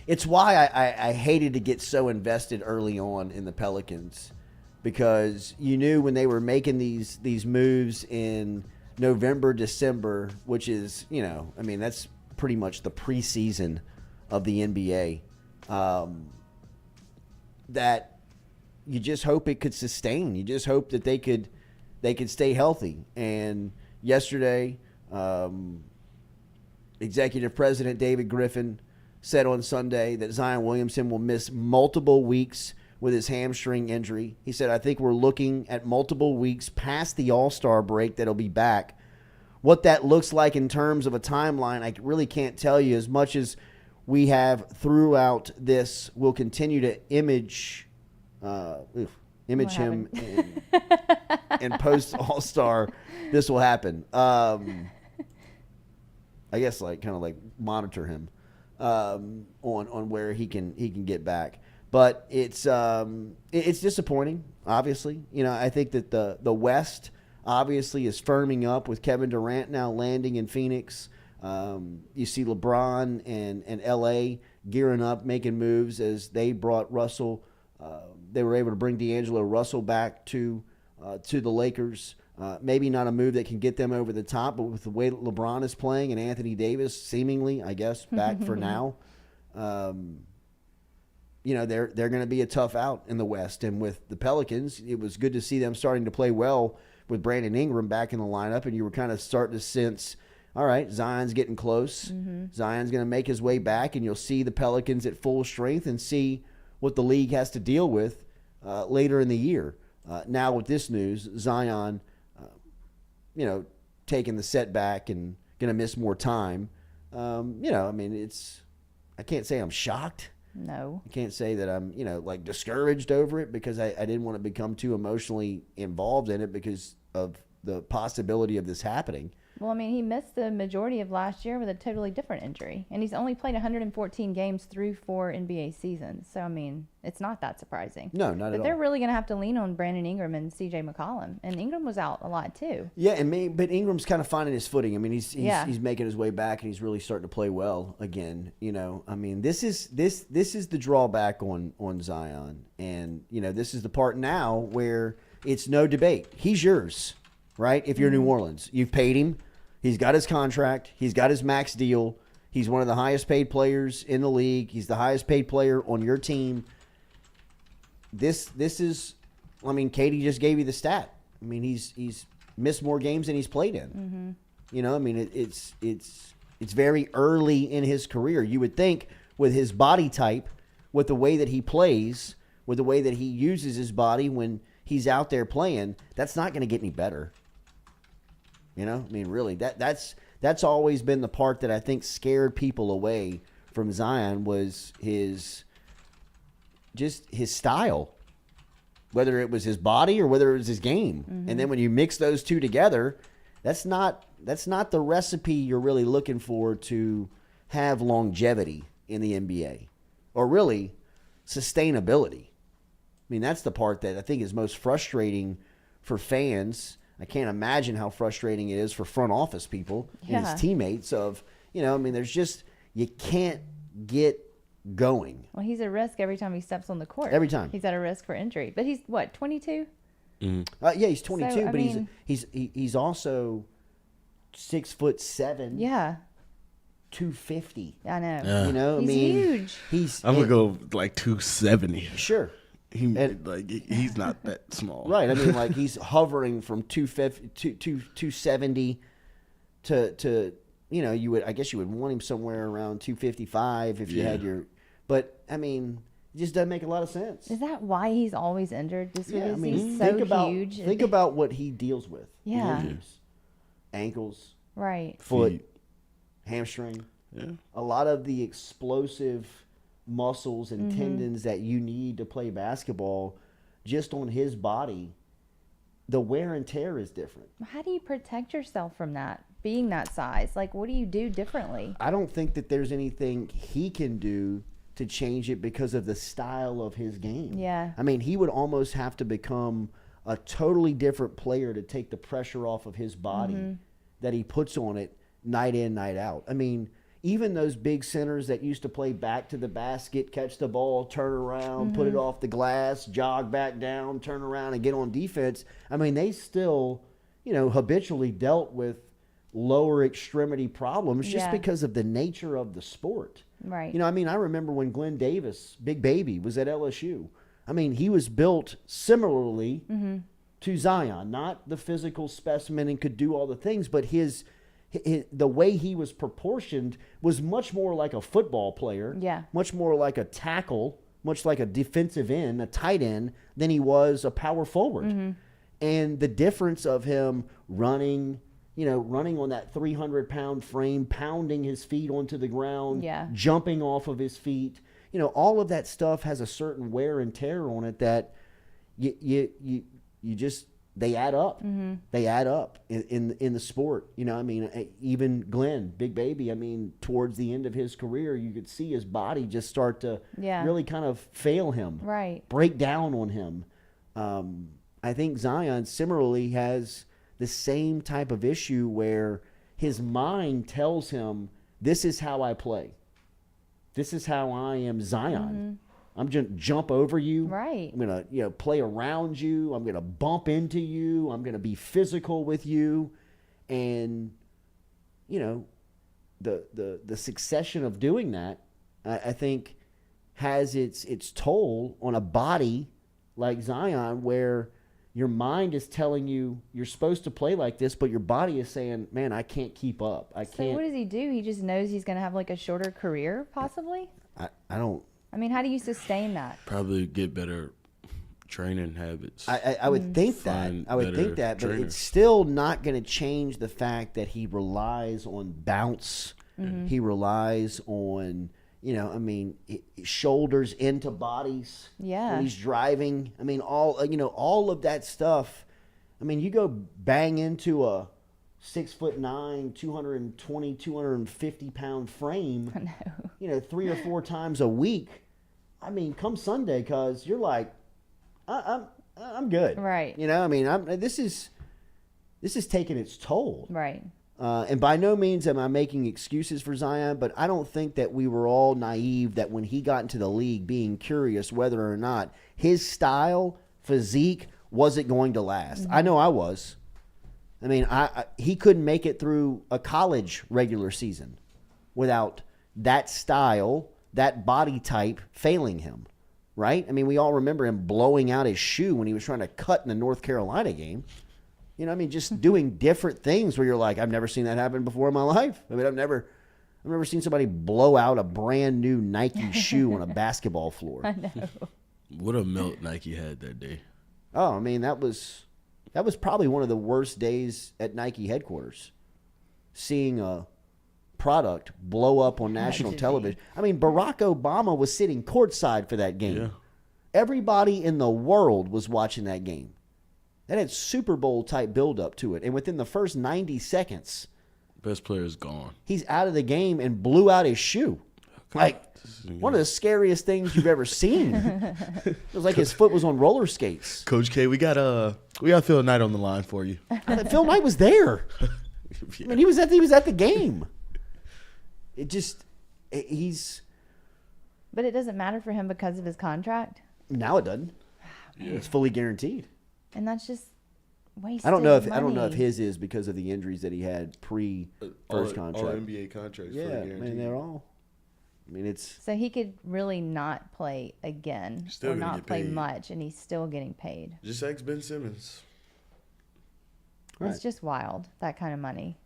it's why I hated to get so invested early on in the Pelicans, because you knew when they were making these moves in November, December, which is, you know, I mean, that's pretty much the preseason of the NBA. That you just hope it could sustain. You just hope that they could stay healthy. And yesterday, Executive President David Griffin said on Sunday that Zion Williamson will miss multiple weeks with his hamstring injury. He said, I think we're looking at multiple weeks past the All-Star break that'll be back. What that looks like in terms of a timeline, I really can't tell you. As much as we have throughout this, we'll continue to image him and post All-Star. This will happen. I guess like kind of like monitor him on where he can get back. But it's disappointing, obviously. You know, I think that the West obviously is firming up with Kevin Durant now landing in Phoenix. You see LeBron and LA gearing up, making moves as they brought Russell. They were able to bring D'Angelo Russell back to the Lakers. Maybe not a move that can get them over the top, but with the way that LeBron is playing and Anthony Davis seemingly, I guess, back for now, you know, they're going to be a tough out in the West. And with the Pelicans, it was good to see them starting to play well with Brandon Ingram back in the lineup, and you were kind of starting to sense, all right, Zion's getting close. Mm-hmm. Zion's going to make his way back, and you'll see the Pelicans at full strength and see what the league has to deal with later in the year. Now with this news, Zion, you know, taking the setback and going to miss more time. You know, I mean, I can't say I'm shocked. No. I can't say that I'm, you know, like discouraged over it, because I didn't want to become too emotionally involved in it because of the possibility of this happening. Well, I mean, he missed the majority of last year with a totally different injury. And he's only played 114 games through 4 NBA seasons. So, I mean, it's not that surprising. No, not at all. But they're really going to have to lean on Brandon Ingram and C.J. McCollum. And Ingram was out a lot, too. Yeah, but Ingram's kind of finding his footing. I mean, he's making his way back, and he's really starting to play well again. You know, I mean, this is the drawback on Zion. And, you know, this is the part now where it's no debate. He's yours, right? If you're New Orleans. You've paid him. He's got his contract. He's got his max deal. He's one of the highest paid players in the league. He's the highest paid player on your team. This is, I mean, Katie just gave you the stat. I mean, he's missed more games than he's played in. Mm-hmm. You know, I mean, it's very early in his career. You would think with his body type, with the way that he plays, with the way that he uses his body when he's out there playing, that's not going to get any better. You know, I mean, really, that's always been the part that I think scared people away from Zion, was his style, whether it was his body or whether it was his game. Mm-hmm. And then when you mix those two together, that's not the recipe you're really looking for to have longevity in the NBA, or really sustainability. mean, that's the part that I think is most frustrating for fans. I can't imagine how frustrating it is for front office people and his teammates of, I mean, there's just, you can't get going. Well, he's a risk every time he steps on the court. Every time. He's at a risk for injury. But he's, what, 22? Mm-hmm. Yeah, he's 22, So, but he's also 6'7". Yeah. 250. I know. Yeah. You know, He's I mean, huge. I'm gonna go like 270. Sure. He's not that small. Right. I mean, like he's hovering from 270 to I guess you would want him somewhere around 255 if you had your. But I mean, it just doesn't make a lot of sense. Is that why he's always injured? Just because I mean, he's so huge? Think about what he deals with. Yeah. Ankles. Right. Foot. Hamstring. Yeah. A lot of the explosive muscles and tendons that you need to play basketball, just on his body, the wear and tear is different. How do you protect yourself from that, being that size? Like, what do you do differently? I don't think that there's anything he can do to change it because of the style of his game. Yeah. I mean, he would almost have to become a totally different player to take the pressure off of his body that he puts on it night in, night out. I mean, even those big centers that used to play back to the basket, catch the ball, turn around, put it off the glass, jog back down, turn around and get on defense. I mean, they still, habitually dealt with lower extremity problems just because of the nature of the sport. Right. I mean, I remember when Glenn Davis, Big Baby, was at LSU. I mean, he was built similarly to Zion, not the physical specimen and could do all the things, but the way he was proportioned was much more like a football player, much more like a tackle, much like a defensive end, a tight end, than he was a power forward. And the difference of him running on that 300-pound frame, pounding his feet onto the ground, jumping off of his feet, all of that stuff has a certain wear and tear on it that you just they add up. They add up in the sport. I mean, even Glenn, Big Baby, I mean, towards the end of his career, you could see his body just start to really kind of fail him, break down on him. I think Zion similarly has the same type of issue where his mind tells him, this is how I play. This is how I am Zion. I'm going to jump over you. Right. I'm going to play around you. I'm going to bump into you. I'm going to be physical with you. And, the succession of doing that, I think, has its toll on a body like Zion where your mind is telling you you're supposed to play like this, but your body is saying, man, I can't keep up. I can't. So what does he do? He just knows he's going to have like a shorter career, possibly? I don't. I mean, how do you sustain that? Probably get better training habits. I would think that. I would think that, but it's still not going to change the fact that he relies on bounce. He relies on, shoulders into bodies. Yeah. When he's driving. I mean, all of that stuff. I mean, you go bang into a 6'9", 220, 250-pound frame. I know. 3 or 4 times a week. I mean, come Sunday, cause you're like, I'm good. Right. I mean, this is taking its toll. Right. And by no means am I making excuses for Zion, but I don't think that we were all naive that when he got into the league, being curious whether or not his style, physique, wasn't going to last. I know I was. I mean, he couldn't make it through a college regular season without that style, that body type failing him, right? I mean, we all remember him blowing out his shoe when he was trying to cut in the North Carolina game. I mean, just doing different things where you're like, I've never seen that happen before in my life. I mean, I've never seen somebody blow out a brand new Nike shoe on a basketball floor. I know. What a melt Nike had that day. Oh, I mean, that was probably one of the worst days at Nike headquarters, seeing a product blow up on national television. I mean, Barack Obama was sitting courtside for that game. Yeah. Everybody in the world was watching that game. That had Super Bowl type build-up to it. And within the first 90 seconds, best player is gone. He's out of the game and blew out his shoe. Like, one of the scariest things you've ever seen. It was like his foot was on roller skates. Coach K, we got Phil Knight on the line for you. Phil Knight was there. I mean, he was at the game. He's. But it doesn't matter for him because of his contract. Now it doesn't. Yeah. It's fully guaranteed. And that's just wasted. I don't know if his is because of the injuries that he had pre first contract. All NBA contracts. Yeah, man, they're all. I mean, it's so he could really not play again or not play much, and he's still getting paid. Just ask Ben Simmons. It's just wild, that kind of money.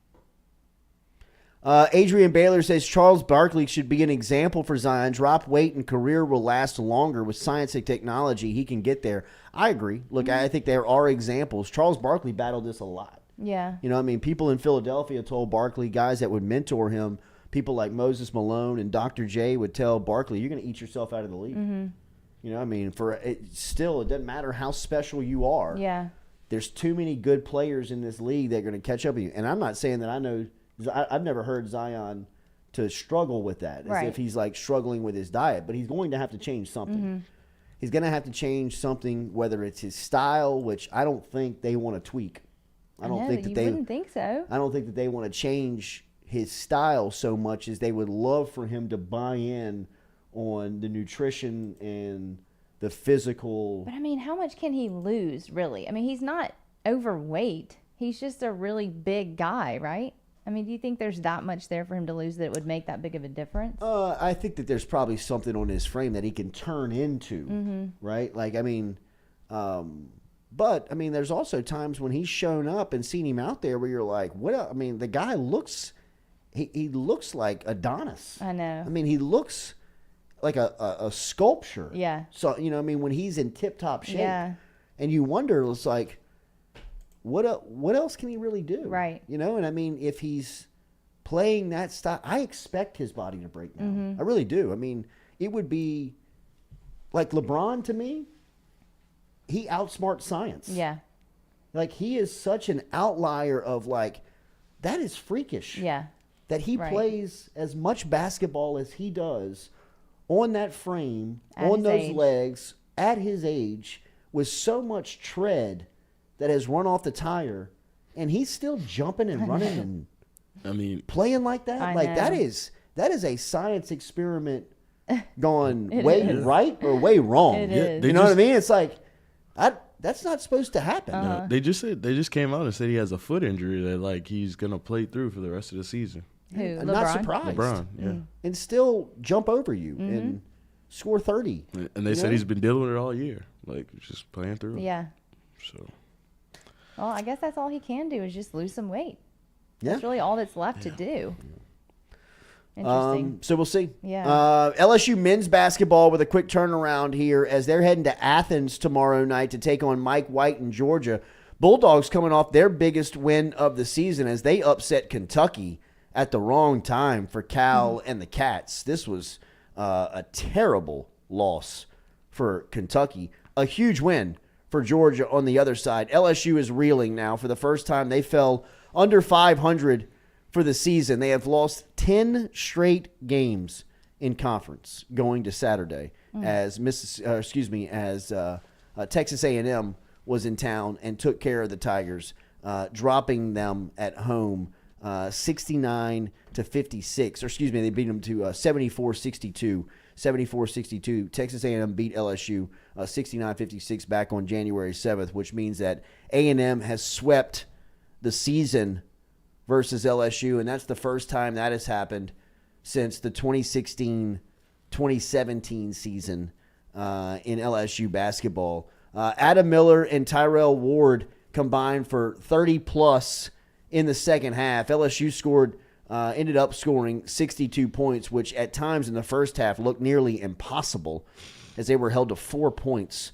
Adrian Baylor says Charles Barkley should be an example for Zion. Drop weight and career will last longer. With science and technology, he can get there. I agree. Look, I think there are examples. Charles Barkley battled this a lot. Yeah. You know, I mean, people in Philadelphia told Barkley, guys that would mentor him, people like Moses Malone and Dr. J would tell Barkley, you're going to eat yourself out of the league. Mm-hmm. You know, I mean, it doesn't matter how special you are. Yeah. There's too many good players in this league that are going to catch up with you. And I'm not saying that I know – I've never heard Zion to struggle with that, as if he's like struggling with his diet. But he's going to have to change something. Mm-hmm. He's going to have to change something, whether it's his style, which I don't think they want to tweak. I don't think that they wouldn't think so. I don't think that they want to change his style so much as they would love for him to buy in on the nutrition and the physical. But I mean, how much can he lose, really? I mean, he's not overweight. He's just a really big guy, right? I mean, do you think there's that much there for him to lose that it would make that big of a difference? I think that there's probably something on his frame that he can turn into, right? Like, I mean, but, I mean, there's also times when he's shown up and seen him out there where you're like, what? I mean, the guy looks, he looks like Adonis. I know. I mean, he looks like a sculpture. Yeah. So, you know, I mean, when he's in tip-top shape. Yeah. And you wonder, it's like, what else can he really do? Right. You know, and I mean, if he's playing that style, I expect his body to break down. Mm-hmm. I really do. I mean, it would be like LeBron to me. He outsmarts science. Yeah. Like, he is such an outlier of, like, that is freakish. Yeah. That he plays as much basketball as he does on that frame, on those legs, at his age, with so much tread that has run off the tire, and he's still jumping and running and I mean, playing like that. I like know. that is a science experiment gone way right or way wrong. It is. You know what I mean? It's like that's not supposed to happen. No, they just came out and said he has a foot injury that like he's gonna play through for the rest of the season. Who? I'm LeBron? not surprised. LeBron, yeah. And still jump over you and score 30. And they said he's been dealing with it all year, like just playing through. Yeah. So. Well, I guess that's all he can do is just lose some weight. Yeah. That's really all that's left to do. Interesting. So we'll see. Yeah. LSU men's basketball with a quick turnaround here as they're heading to Athens tomorrow night to take on Mike White in Georgia. Bulldogs coming off their biggest win of the season as they upset Kentucky at the wrong time for Cal and the Cats. This was a terrible loss for Kentucky. A huge win for Georgia on the other side. LSU is reeling now. For the first time, they fell under 500 for the season. They have lost 10 straight games in conference going to Saturday as Texas A&M was in town and took care of the Tigers, dropping them at home 69-56. Or excuse me, they beat them to 74-62. 74-62. Texas A&M beat LSU 69-56 back on January 7th, which means that A&M has swept the season versus LSU, and that's the first time that has happened since the 2016-2017 season in LSU basketball. Adam Miller and Tyrell Ward combined for 30-plus in the second half. LSU ended up scoring 62 points, which at times in the first half looked nearly impossible as they were held to 4 points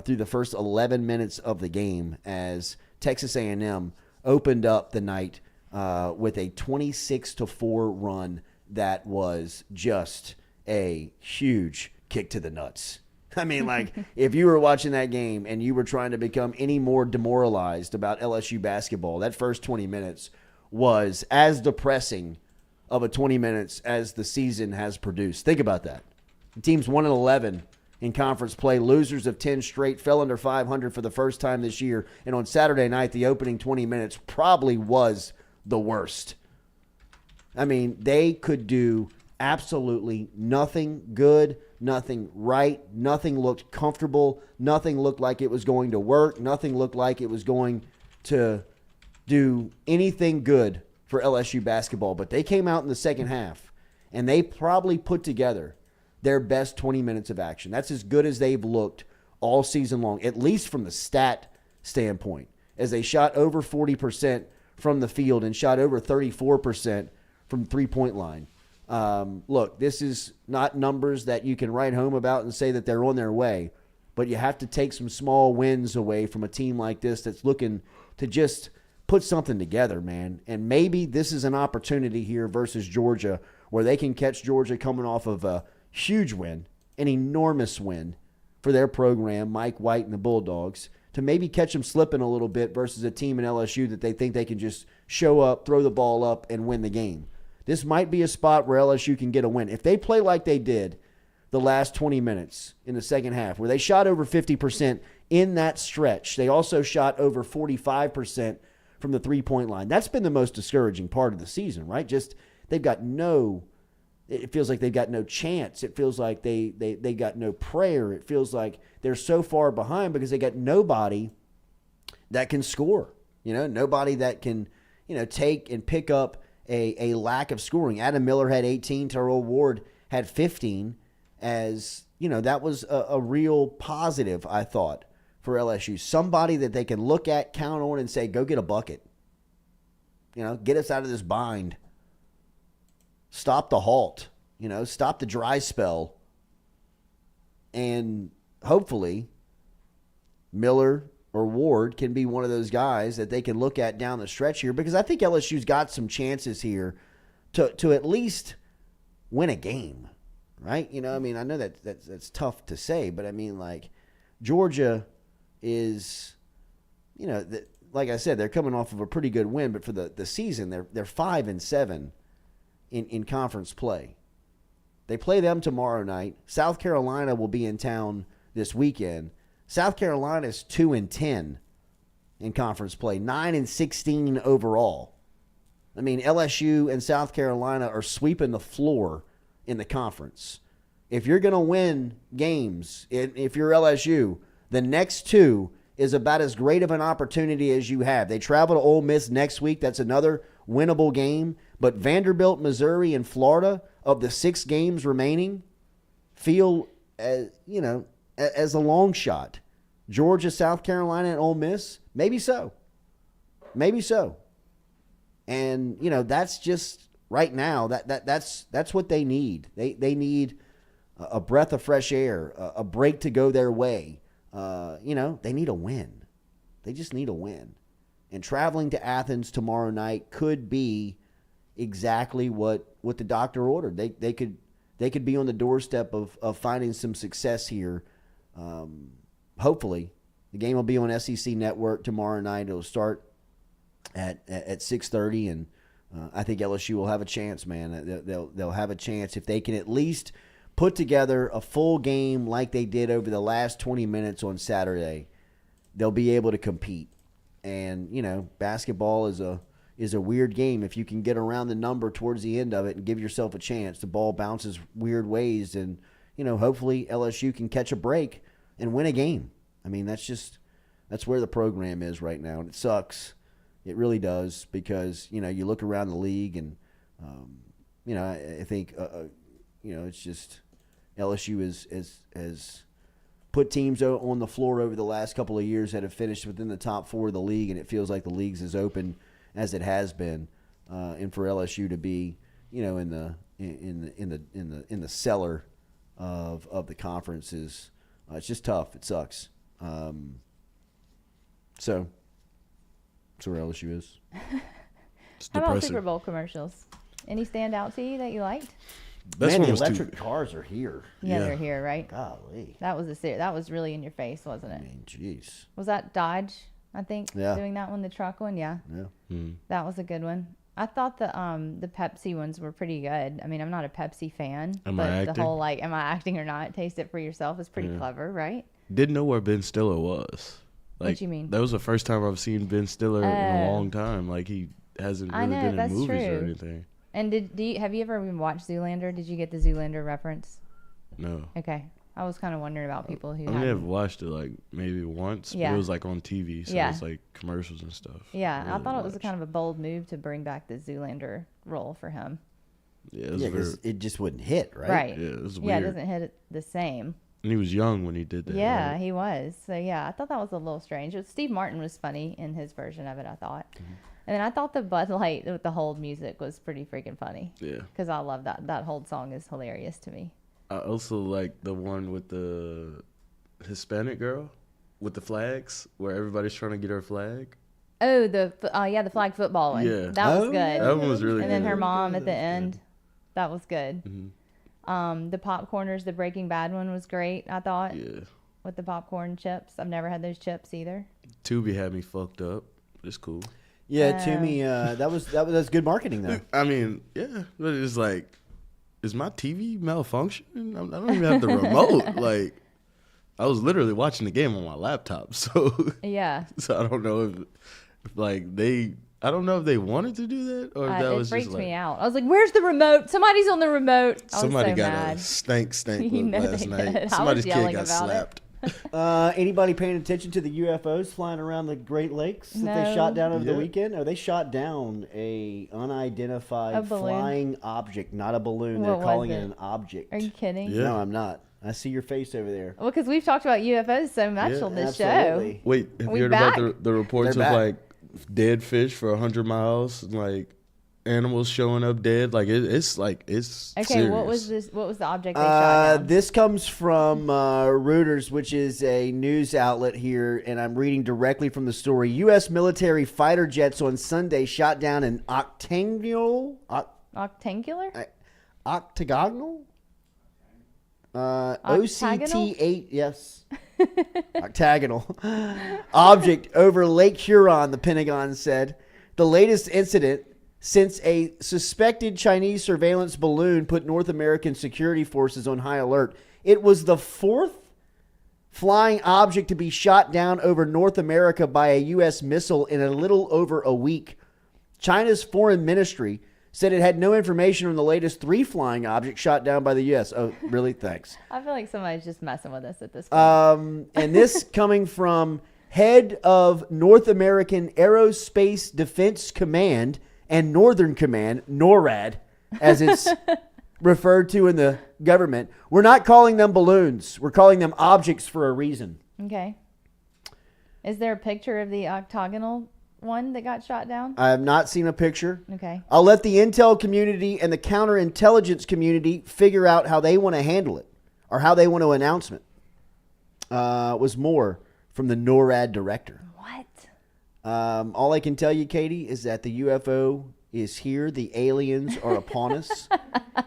through the first 11 minutes of the game as Texas A&M opened up the night with a 26-4 run that was just a huge kick to the nuts. I mean, like, if you were watching that game and you were trying to become any more demoralized about LSU basketball, that first 20 minutes was as depressing of a 20 minutes as the season has produced. Think about that. The team's 1-11 in conference play, losers of 10 straight, fell under 500 for the first time this year. And on Saturday night, the opening 20 minutes probably was the worst. I mean, they could do absolutely nothing good, nothing right, nothing looked comfortable, nothing looked like it was going to work, nothing looked like it was going to do anything good for LSU basketball. But they came out in the second half, and they probably put together their best 20 minutes of action. That's as good as they've looked all season long, at least from the stat standpoint, as they shot over 40% from the field and shot over 34% from three-point line. Look, this is not numbers that you can write home about and say that they're on their way, but you have to take some small wins away from a team like this that's looking to just put something together, man. And maybe this is an opportunity here versus Georgia where they can catch Georgia coming off of a huge win, an enormous win for their program, Mike White and the Bulldogs, to maybe catch them slipping a little bit versus a team in LSU that they think they can just show up, throw the ball up, and win the game. This might be a spot where LSU can get a win. If they play like they did the last 20 minutes in the second half, where they shot over 50% in that stretch, they also shot over 45% from the three-point line. That's been the most discouraging part of the season, right? Just they've got it feels like they've got no chance. It feels like they got no prayer. It feels like they're so far behind because they got nobody that can score. Nobody that can, take and pick up a lack of scoring. Adam Miller had 18. Terrell Ward had 15. As, that was a real positive, I thought, for LSU. Somebody that they can look at, count on, and say, go get a bucket. Get us out of this bind. Stop the halt, stop the dry spell. And hopefully Miller or Ward can be one of those guys that they can look at down the stretch here, because I think LSU's got some chances here to at least win a game, right? I know that's tough to say, but Georgia is, like I said, they're coming off of a pretty good win, but for the season, they're 5-7. In conference play. They play them tomorrow night. South Carolina will be in town this weekend. South Carolina is 2-10 in conference play, 9-16 overall. LSU and South Carolina are sweeping the floor in the conference. If you're going to win games, if you're LSU, the next two is about as great of an opportunity as you have. They travel to Ole Miss next week. That's another winnable game. But Vanderbilt, Missouri, and Florida, of the 6 games remaining, feel as a long shot. Georgia, South Carolina, and Ole Miss, maybe so. Maybe so. And that's just right now. That's what they need. They need a breath of fresh air, a break to go their way. They need a win. They just need a win. And traveling to Athens tomorrow night could be exactly what the doctor ordered. They could be on the doorstep of finding some success here. Hopefully, the game will be on SEC Network tomorrow night. It'll start at 6:30, and I think LSU will have a chance, man. They'll have a chance if they can at least put together a full game like they did over the last 20 minutes on Saturday. They'll be able to compete. And basketball is a weird game. If you can get around the number towards the end of it and give yourself a chance, the ball bounces weird ways, and hopefully LSU can catch a break and win a game. That's where the program is right now, and it sucks. It really does, because you look around the league, and I think it's just LSU has put teams on the floor over the last couple of years that have finished within the top 4 of the league, and it feels like the league's as open as it has been. And for LSU to be, in the cellar of the conference is it's just tough. It sucks. So that's where LSU is. How about Super Bowl commercials? Any stand out to you that you liked? Man, the electric cars are here. Yeah, they're here, right? Golly. That was really in your face, wasn't it? Jeez. Was that Dodge, I think, Yeah. doing that one, the truck one? Yeah. Yeah. That was a good one. I thought the Pepsi ones were pretty good. I mean, I'm not a Pepsi fan, Am I but acting? the whole like, am I acting or not? Taste it for yourself is pretty clever, right? Didn't know where Ben Stiller was. Like, What you mean? That was the first time I've seen Ben Stiller in a long time. Like, he hasn't really been in movies or anything. And have you ever even watched Zoolander? Did you get the Zoolander reference? No. Okay. I was kind of wondering about people who I mean, I've watched it like maybe once, but it was like on TV, so it's like commercials and stuff. Yeah, I thought it was kind of a bold move to bring back the Zoolander role for him. Yeah, it just wouldn't hit, right? Right. Yeah, it was Yeah, weird. it doesn't hit it the same. And he was young when he did that. Yeah, right? he was. So yeah, I thought that was a little strange. Steve Martin was funny in his version of it, I thought. And then I thought the Bud Light with the Hold music was pretty freaking funny. Yeah. Because I love that. That Hold song is hilarious to me. I also like the one with the Hispanic girl with the flags, where everybody's trying to get her flag. Oh, the flag football one. Yeah. That was good. That one was really good. And then her mom at the end. That was good. Mm-hmm. The Popcorners, the Breaking Bad one was great, I thought. Yeah. With the popcorn chips. I've never had those chips either. Tubi had me fucked up. It's cool. Yeah, Toomey, that's good marketing though. I mean, yeah, but it's like, is my TV malfunctioning? I don't even have the remote. Like, I was literally watching the game on my laptop, so yeah. So I don't know if I don't know if they wanted to do that or if that was just like. It freaked me out. I was like, "Where's the remote? Somebody's on the remote." Somebody got mad. a stank You know last they night. did. Somebody's I was kid yelling got about slapped. Anybody paying attention to the UFOs flying around the Great Lakes that they shot down over the weekend? Oh, they shot down a unidentified flying object, not a balloon. They're calling it an object. Are you kidding? Yeah. No, I'm not. I see your face over there. Well, because we've talked about UFOs so much on this absolutely. show. Wait, have you heard about the reports of like dead fish for 100 miles, like animals showing up dead? Like it's okay. serious. What was this? What was the object they shot down? This comes from Reuters, which is a news outlet here, and I'm reading directly from the story. U.S. military fighter jets on Sunday shot down an octagonal. OCT-8, yes. Octagonal object over Lake Huron, the Pentagon said. The latest incident since a suspected Chinese surveillance balloon put North American security forces on high alert. It was the fourth flying object to be shot down over North America by a U.S. missile in a little over a week. China's foreign ministry said it had no information on the latest 3 flying objects shot down by the U.S. Oh, really? Thanks. I feel like somebody's just messing with us at this point. And this coming from head of North American Aerospace Defense Command and Northern Command, NORAD, as it's referred to in the government. We're not calling them balloons. We're calling them objects for a reason. Okay. Is there a picture of the octagonal one that got shot down? I have not seen a picture. Okay. I'll let the intel community and the counterintelligence community figure out how they want to handle it or how they want to announce it. Was more from the NORAD director. What? All I can tell you, Katie, is that the UFO is here. The aliens are upon us.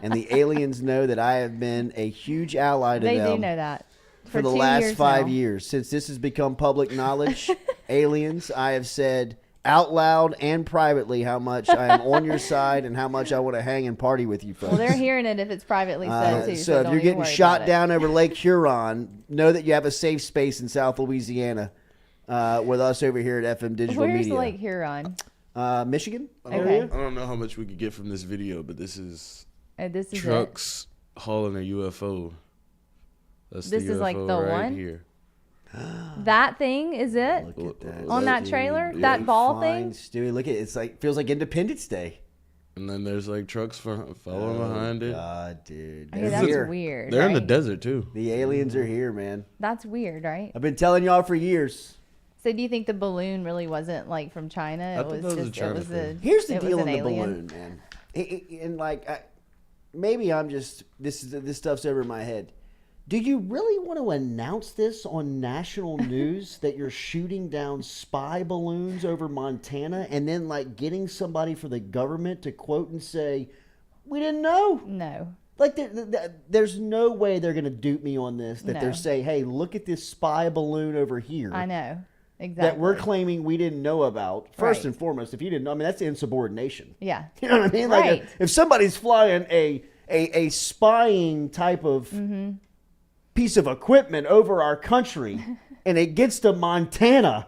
And the aliens know that I have been a huge ally to them. They do know that. For the last 5 years. Since this has become public knowledge, aliens, I have said out loud and privately how much I am on your side and how much I want to hang and party with you folks. Well, they're hearing it if it's privately said too. So if you're getting shot down over Lake Huron, know that you have a safe space in South Louisiana with us over here at FM Digital Media. Where's Lake Huron? Michigan. Okay. I don't know how much we could get from this video, but this is this trucks hauling a UFO. This is like the right one here. That thing is it? Look at that. On that trailer? That ball thing? Stewie, look at it. It's feels like Independence Day. And then there's like trucks following behind it. God, dude. Okay, that's weird. They're in the desert too. The aliens are here, man. That's weird, right? I've been telling y'all for years. So do you think the balloon really wasn't like from China? I thought that was a China thing. Here's the deal on the balloon, man. Maybe I'm just this stuff's over my head. Do you really want to announce this on national news that you're shooting down spy balloons over Montana and then like getting somebody for the government to quote and say, "We didn't know"? No. Like there's no way they're going to dupe me on this. That No. they're saying, "Hey, look at this spy balloon over here." I know. that we're Exactly. claiming we didn't know about. First Right. and foremost, if you didn't know, I mean, that's insubordination. Yeah. You know what I mean? Like Right. if somebody's flying a spying type of Mm-hmm. piece of equipment over our country and it gets to Montana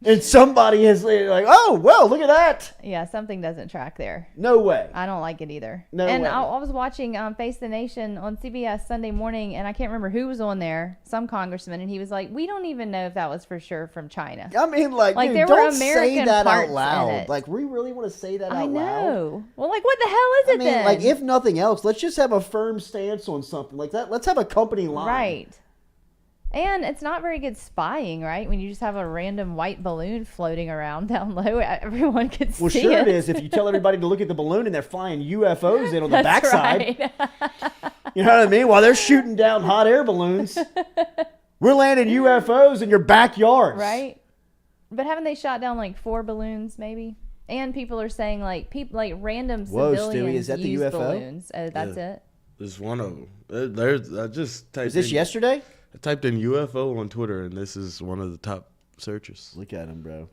and somebody is like, oh, well, look at that. Yeah, something doesn't track there. No way. I don't like it either. No and way. I was watching Face the Nation on CBS Sunday morning, and I can't remember who was on there, some congressman, and he was like, we don't even know if that was for sure from China. I mean, like dude, there were don't American say that parts out in loud. it. Like, we really want to say that I out loud? know. Well, like, what the hell is it I mean, then? like, if nothing else, let's just have a firm stance on something like that. Let's have a company line. Right. And it's not very good spying, right? When you just have a random white balloon floating around down low, everyone can see Well, sure it. it is. If you tell everybody to look at the balloon and they're flying UFOs in on the That's backside. right. You know what I mean? While they're shooting down hot air balloons, we're landing UFOs in your backyards. Right. But haven't they shot down like 4 balloons, maybe? And people are saying like random Whoa, civilians Stewie, is that the use UFO? balloons. That's Yeah. it. There's one of them. There's I just typed Was this in- yesterday? I typed in UFO on Twitter, and this is one of the top searches. Look at him, bro.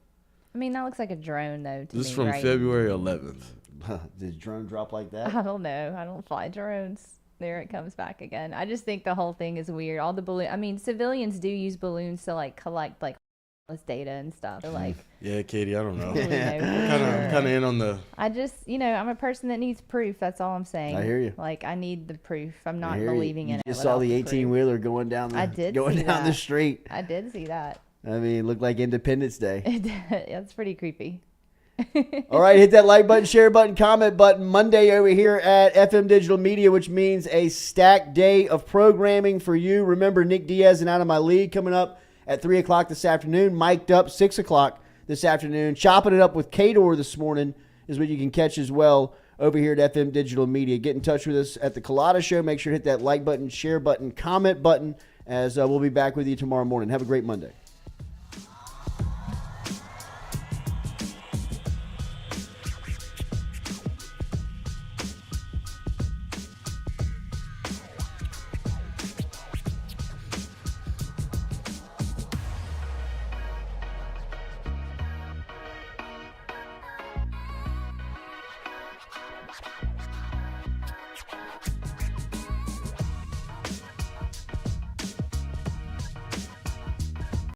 I mean, that looks like a drone, though. To This is me, from right? February 11th. Did the drone drop like that? I don't know. I don't fly drones. There it comes back again. I just think the whole thing is weird. All the balloon. I mean, civilians do use balloons to like collect like data and stuff. So, like, Yeah, Katie, I don't know. Really know for Kind sure. of in on the. I just, I'm a person that needs proof. That's all I'm saying. I hear you. Like, I need the proof. I'm not I hear believing you. in it. You just saw without the proof. 18-wheeler going down I did going see down the that. street. I did see that. I mean, it looked like Independence Day. That's pretty creepy. All right, hit that like button, share button, comment button. Monday over here at FM Digital Media, which means a stacked day of programming for you. Remember, Nick Diaz and Out of My League coming up at 3 o'clock this afternoon. Mic'd up 6 o'clock this afternoon. Chopping it up with Kador this morning is what you can catch as well over here at FM Digital Media. Get in touch with us at the Culotta Show. Make sure to hit that like button, share button, comment button, as we'll be back with you tomorrow morning. Have a great Monday.